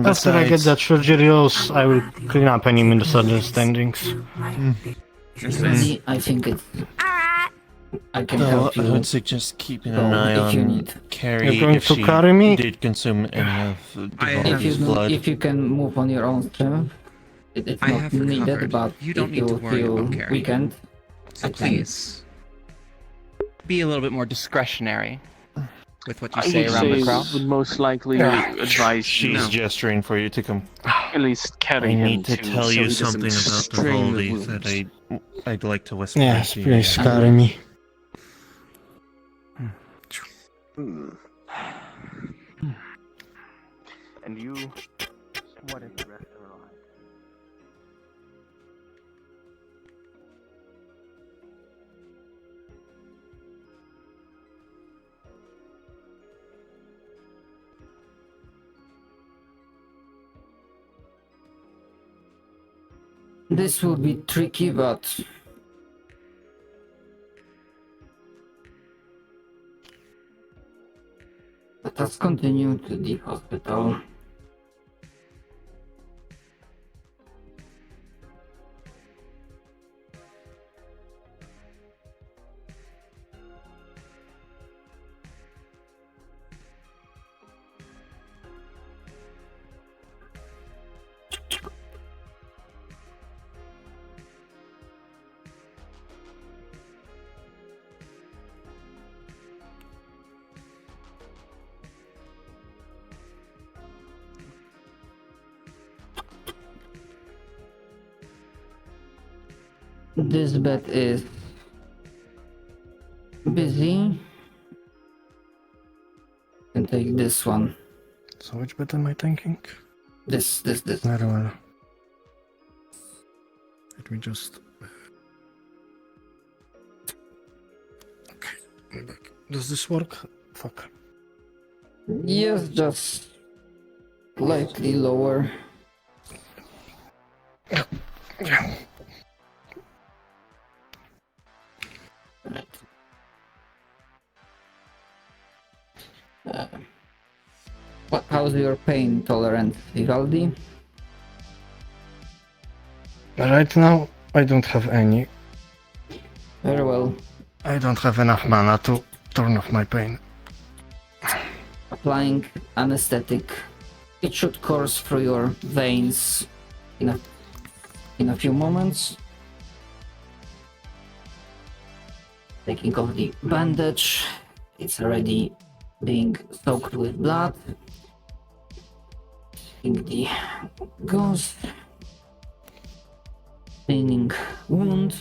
After I get that surgery, I will clean up any misunderstandings. Really, I think it's. I can No, help you. I would suggest keeping So, an eye if you on need. Carrie You're going if to she carry me? did consume any of If blood. you can move on your own strength, it's I not have needed. recovered. But You don't if need to you worry feel about Carrie. weakened, So I can. please, Be a little bit more discretionary with what you I say would around the say crowd. would most likely advise She's you gesturing for you to come. at least carry I him need to tell so you he doesn't something about the strain Voldy wounds. that I'd like to whisper Yes, into your please ear. carry me. And you. What is the rest of her life? This will be tricky, but let us continue to the hospital. This bed is busy. Can take this one. So which bed am I thinking? This. Very well. Let me just. Okay, I'm back. Does this work? Fuck. Yes, just slightly lower. How's your pain tolerance, Vivaldi? Right now, I don't have any. Very well. I don't have enough mana to turn off my pain. Applying anesthetic. It should course through your veins in a few moments. Taking off the bandage. It's already being soaked with blood. Taking the gauze. Cleaning wound.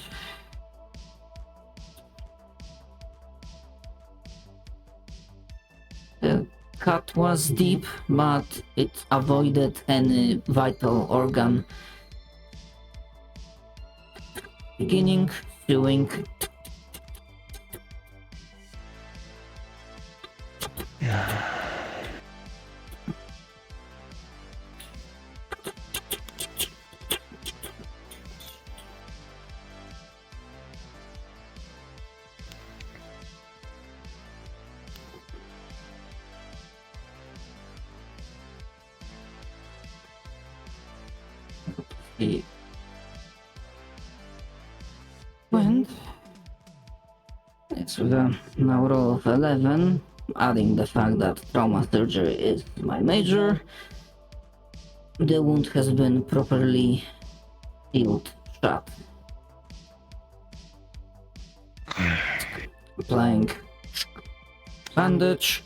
The cut was deep, but it avoided any vital organ. Beginning sewing. The wind. It's with a now roll of 11, adding the fact that trauma surgery is my major. The wound has been properly sealed shut. Applying bandage.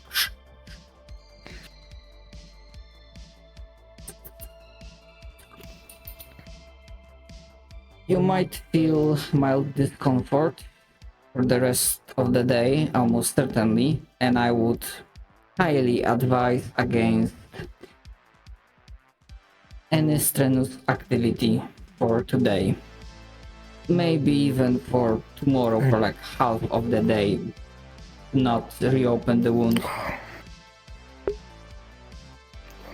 You might feel mild discomfort for the rest of the day, almost certainly, and I would highly advise against any strenuous activity for today. Maybe even for tomorrow for like half of the day, not reopen the wound.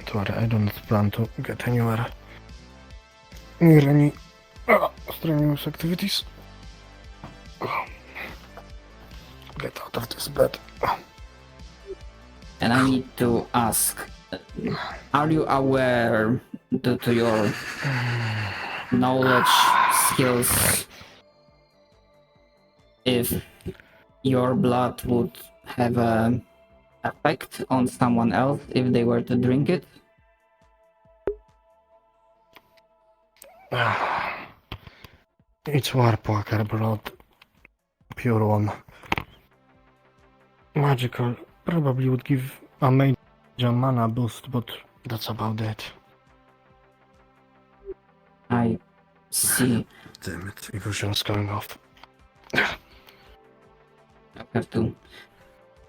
Don't worry, I don't plan to get anywhere near any strenuous activities. Get out of this bed. And I need to ask, are you aware, due to your knowledge, skills, if your blood would have an effect on someone else if they were to drink it? It's warp walker blood. Pure one. Magical. Probably would give a major mana boost, but that's about it. I see. Damn it, illusion's going off. I have to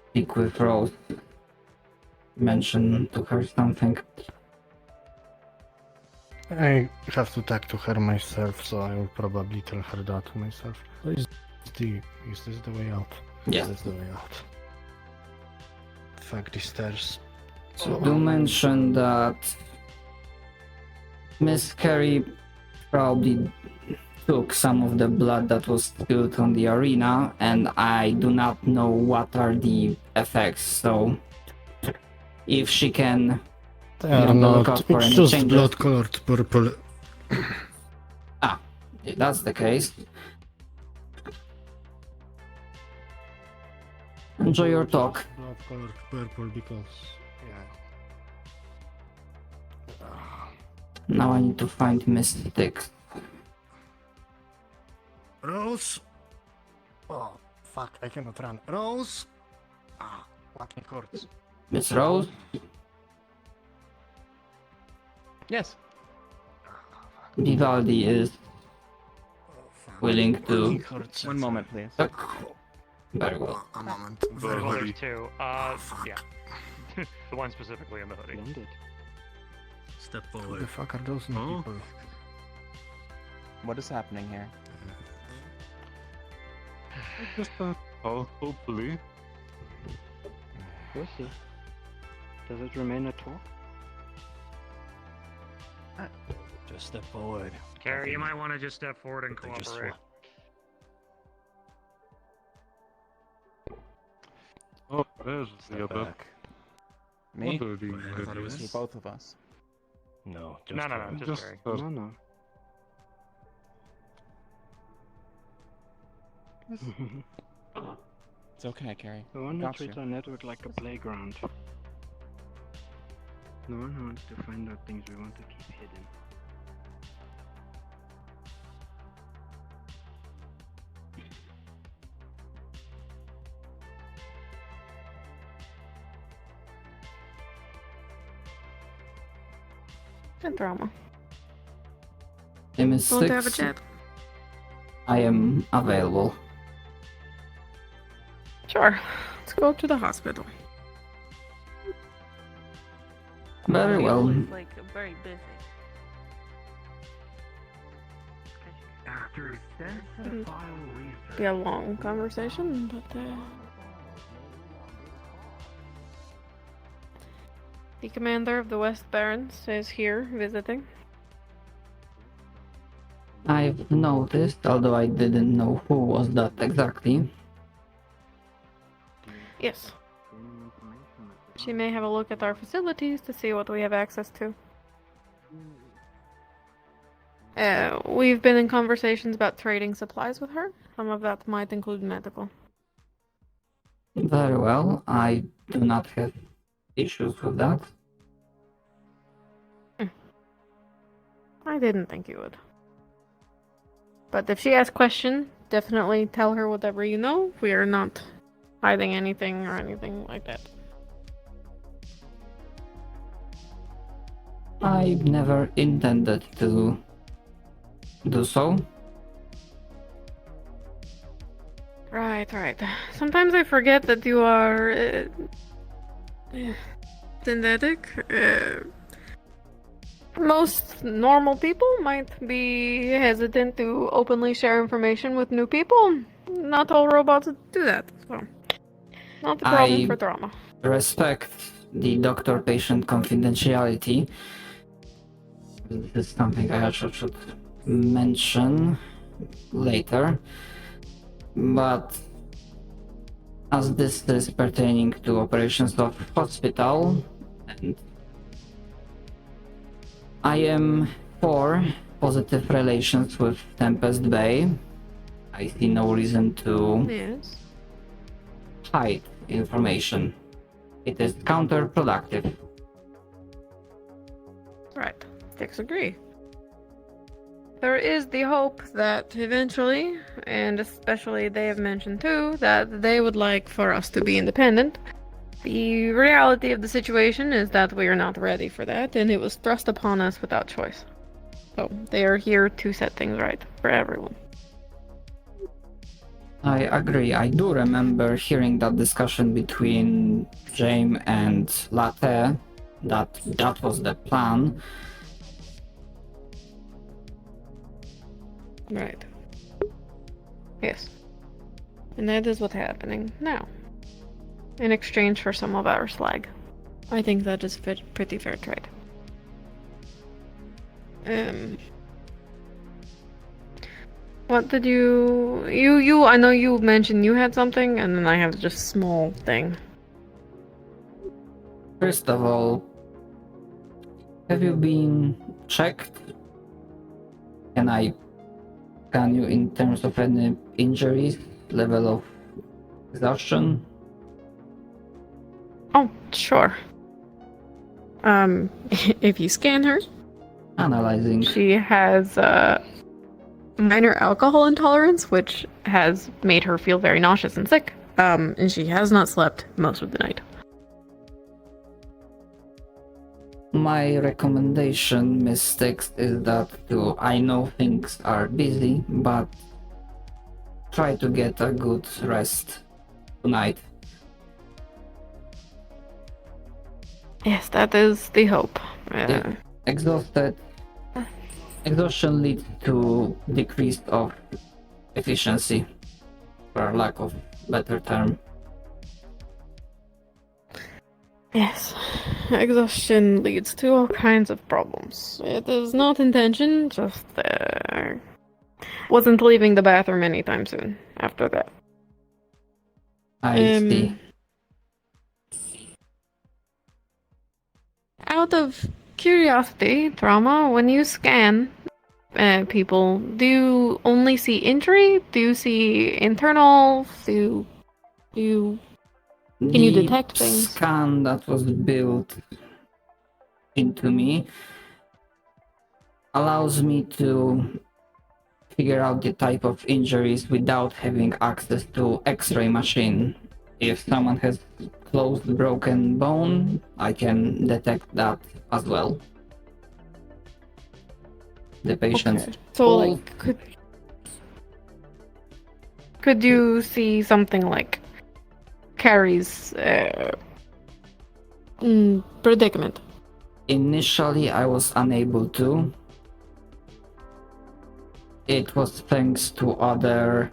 speak with Rose. Mention to her something. I have to talk to her myself, so I will probably tell her that myself. Is this the way out? Yeah. This is the way out. Fuck these stairs. So do mention that Miss Carey probably took some of the blood that was spilled on the arena, and I do not know what are the effects, so if she can They are look not. out for It's any just changes. blood colored purple. If that's the case, enjoy your talk. Blood colored purple because, yeah. Now I need to find Miss Styx. Rose? Oh, fuck, I cannot run. Rose? Fucking hurts. Miss Rose? Yes. Vivaldi is willing to... One moment, please. Very well. A moment. Well, there's two. Yeah. The one specifically in the hoodie. Step Who forward. the fuck are those new people? What is happening here? Just hopefully. We'll see. Does it remain a talk? Just step forward. Carrie, you might want to just step forward and cooperate. Oh, there's the Step other. back. Me? What are the I thought it was ideas? both of us. No, No, just Carrie. No, no. It's okay, Carrie. The one that Got you. treats our network like a playground. No one wants to find out things we want to keep hidden. Good drama. Hey, Miss Want to have a Styx? chat? I am available. Sure. Let's go to the hospital. Very well. It's like very busy. After extensive file research. Be a long conversation, but the commander of the West Barrens is here visiting. I've noticed, although I didn't know who was that exactly. Yes. She may have a look at our facilities to see what we have access to. We've been in conversations about trading supplies with her. Some of that might include medical. Very well, I do not have issues with that. I didn't think you would. But if she asks questions, definitely tell her whatever you know. We are not hiding anything or anything like that. I never intended to do so. Right. Sometimes I forget that you are synthetic. Most normal people might be hesitant to openly share information with new people. Not all robots do that. So not the problem I for drama. respect the doctor-patient confidentiality. This is something I also should mention later. But as this is pertaining to operations of hospital, and I am for positive relations with Tempest Bay. I see no reason to Yes. hide information. It is counterproductive. Right. Sticks agree. There is the hope that eventually, and especially they have mentioned too, that they would like for us to be independent. The reality of the situation is that we are not ready for that, and it was thrust upon us without choice. So they are here to set things right for everyone. I agree. I do remember hearing that discussion between James and Latte, that was the plan. Right. Yes. And that is what's happening now. In exchange for some of our slag. I think that is pretty fair trade. What did you I know you mentioned you had something, and then I have just a small thing. First of all, have you been checked? Can you in terms of any injuries, level of exhaustion? Oh, sure. If you scan her, Analyzing. she has minor alcohol intolerance, which has made her feel very nauseous and sick. And she has not slept most of the night. My recommendation, Mystics, is that I know things are busy, but try to get a good rest tonight. Yes, that is the hope. Exhaustion leads to decrease of efficiency, for lack of better term. Yes, exhaustion leads to all kinds of problems. It is not intention, just wasn't leaving the bathroom anytime soon after that. I see. Out of curiosity, Trauma, when you scan people, do you only see injury? Do you see internals? Can you detect things? The scan that was built into me allows me to figure out the type of injuries without having access to X-ray machine. If someone has closed broken bone, I can detect that as well. The patient's Okay. So, like, could you see something like Carrie's predicament? Initially, I was unable to. It was thanks to other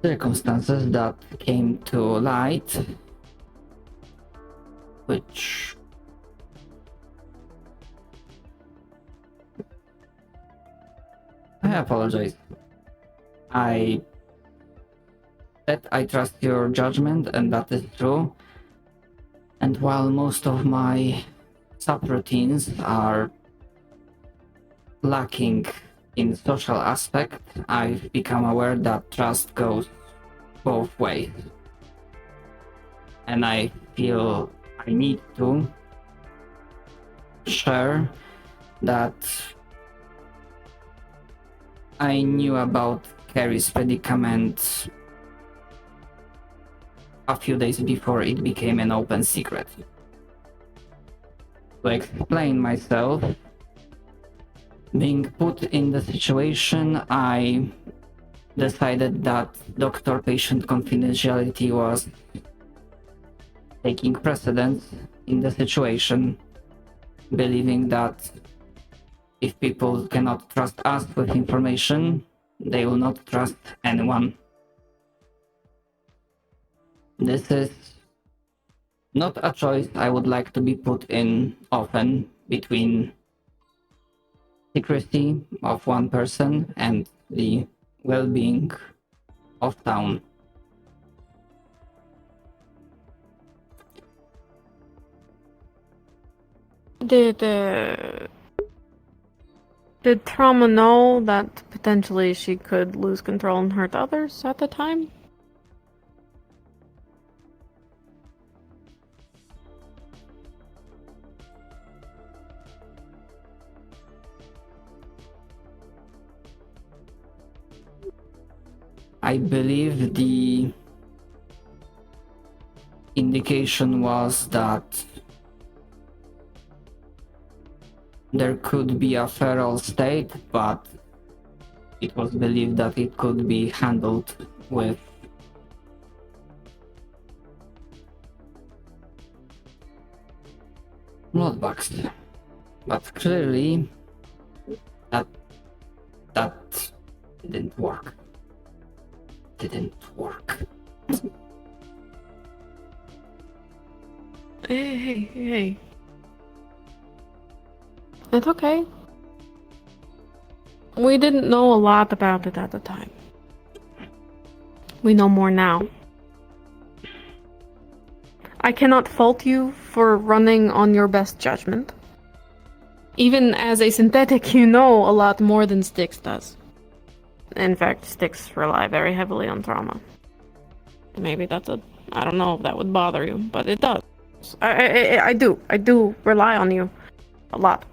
circumstances that came to light, which I apologize. I trust your judgment, and that is true. And while most of my subroutines are lacking in social aspect, I've become aware that trust goes both ways. And I feel I need to share that I knew about Carrie's predicament a few days before it became an open secret. To explain myself, being put in the situation, I decided that doctor-patient confidentiality was taking precedence in the situation, believing that if people cannot trust us with information, they will not trust anyone. This is not a choice I would like to be put in often between secrecy of one person and the well-being of town. Did Trauma know that potentially she could lose control and hurt others at the time? I believe the indication was that there could be a feral state, but it was believed that it could be handled with bloodbags. But clearly that didn't work. Didn't work. Hey. It's okay. We didn't know a lot about it at the time. We know more now. I cannot fault you for running on your best judgment. Even as a synthetic, you know a lot more than Styx does. In fact, Styx rely very heavily on trauma. Maybe I don't know if that would bother you, but it does. I do rely on you a lot.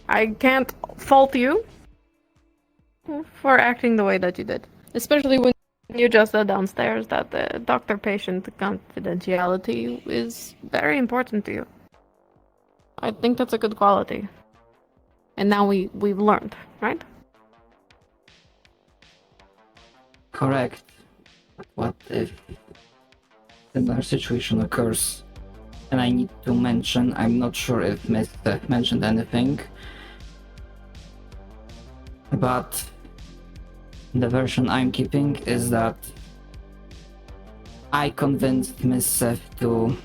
I can't fault you for acting the way that you did. Especially when you just said downstairs that the doctor-patient confidentiality is very important to you. I think that's a good quality. And now we've learned, right? Correct. What if similar situation occurs? And I need to mention, I'm not sure if Miss mentioned anything, but the version I'm keeping is that I convinced Miss Seth to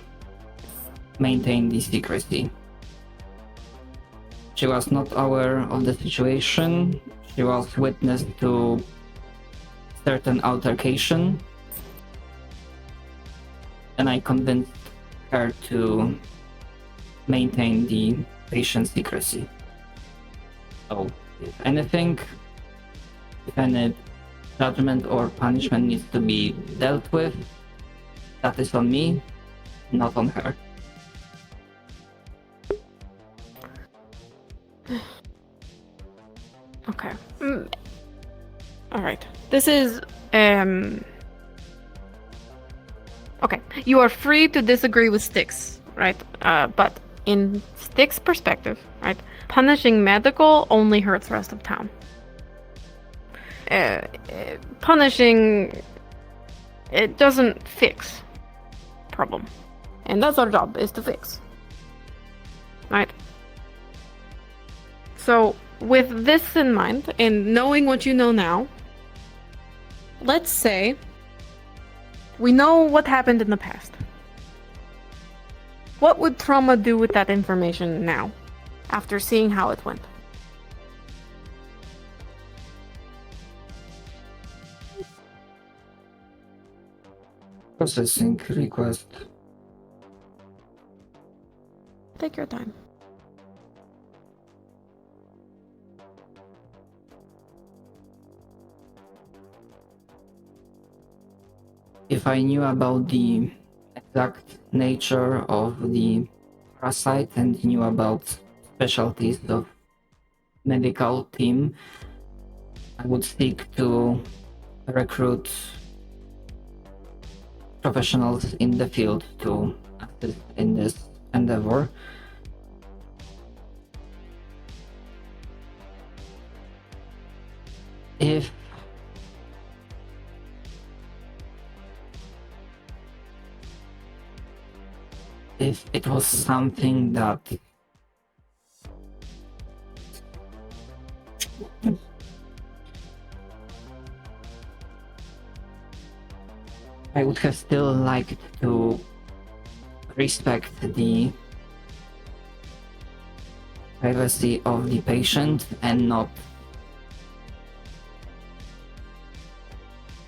maintain the secrecy. She was not aware of the situation. She was witness to certain altercation, and I convinced her to maintain the patient secrecy. So, if anything, if any judgment or punishment needs to be dealt with, that is on me, not on her. Okay. Alright. This is, okay. You are free to disagree with Styx, right? But in Styx's perspective, right? Punishing medical only hurts the rest of town. Punishing, it doesn't fix problem. And that's our job, is to fix. Right? So, with this in mind, and knowing what you know now, let's say we know what happened in the past. What would Trauma do with that information now, after seeing how it went? Processing request. Take your time. If I knew about the exact nature of the parasite and knew about specialties of medical team, I would seek to recruit professionals in the field to assist in this endeavor. If it was something that I would have still liked to respect the privacy of the patient and not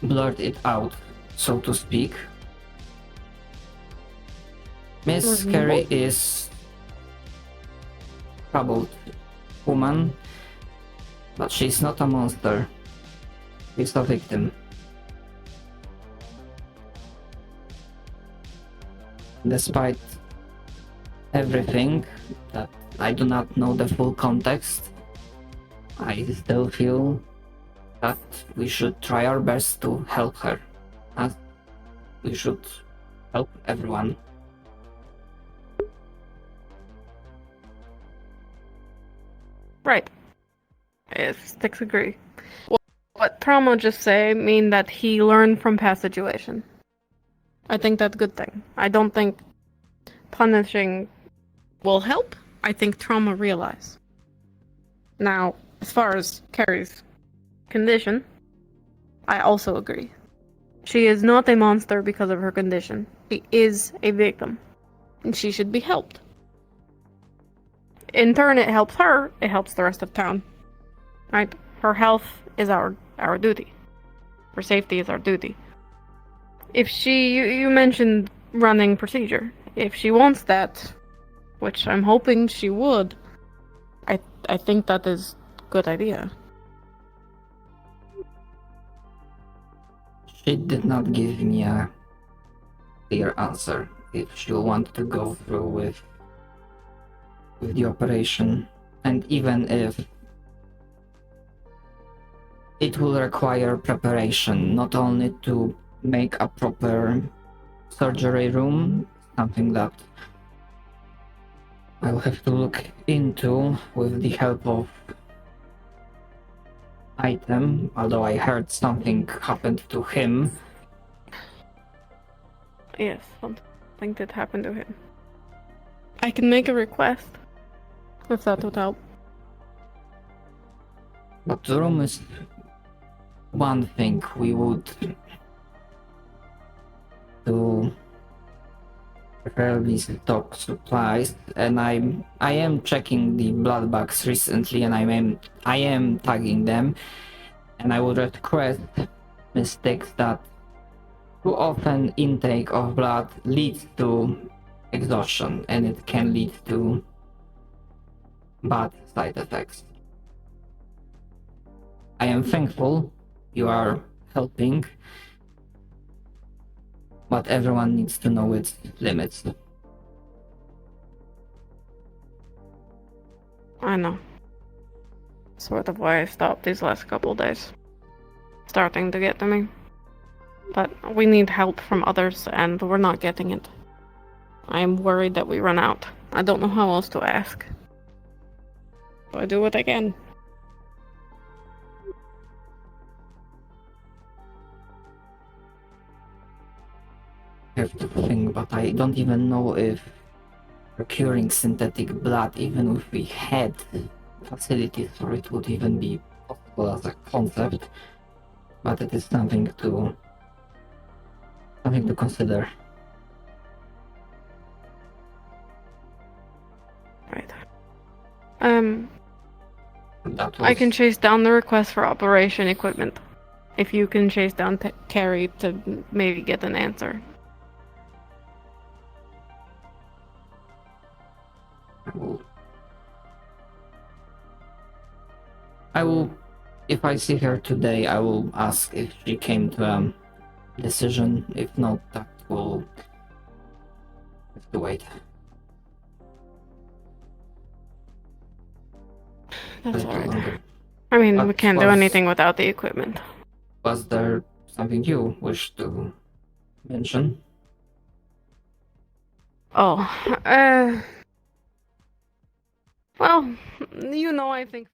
blurt it out, so to speak. Miss Carey is troubled woman, but she's not a monster. She's a victim. Despite everything, that I do not know the full context, I still feel that we should try our best to help her. As we should help everyone. Right. Yes, Sticks agree. What Trauma just say mean that he learned from past situation. I think that's a good thing. I don't think punishing will help. I think Trauma realize. Now, as far as Carrie's condition, I also agree. She is not a monster because of her condition. She is a victim, and she should be helped. In turn, it helps her, it helps the rest of town. Right? Her health is our duty. Her safety is our duty. If you mentioned running procedure. If she wants that, which I'm hoping she would, I think that is a good idea. She did not give me a clear answer if she'll want to go through with the operation, and even if it will require preparation, not only to make a proper surgery room, something that I'll have to look into with the help of Item, although I heard something happened to him. Yes, something did happen to him. I can make a request, if that would help. But the room is one thing we would do. Preferably stock supplies, and I am checking the blood bags recently, and I am tagging them, and I would request mistakes that too often intake of blood leads to exhaustion, and it can lead to bad side effects. I am thankful you are helping, but everyone needs to know its limits. I know. Sort of why I stopped these last couple of days. Starting to get to me. But we need help from others, and we're not getting it. I am worried that we run out. I don't know how else to ask. So I do what I can. I have to think, but I don't even know if procuring synthetic blood, even if we had facilities for it, would even be possible as a concept. But it is something to consider. Right. I can chase down the request for operation equipment. If you can chase down Carrie to maybe get an answer. I will, if I see her today, I will ask if she came to a decision. If not, that will have to wait. That's alright. I mean, we can't do anything without the equipment. Was there something you wish to mention? Oh, well, I think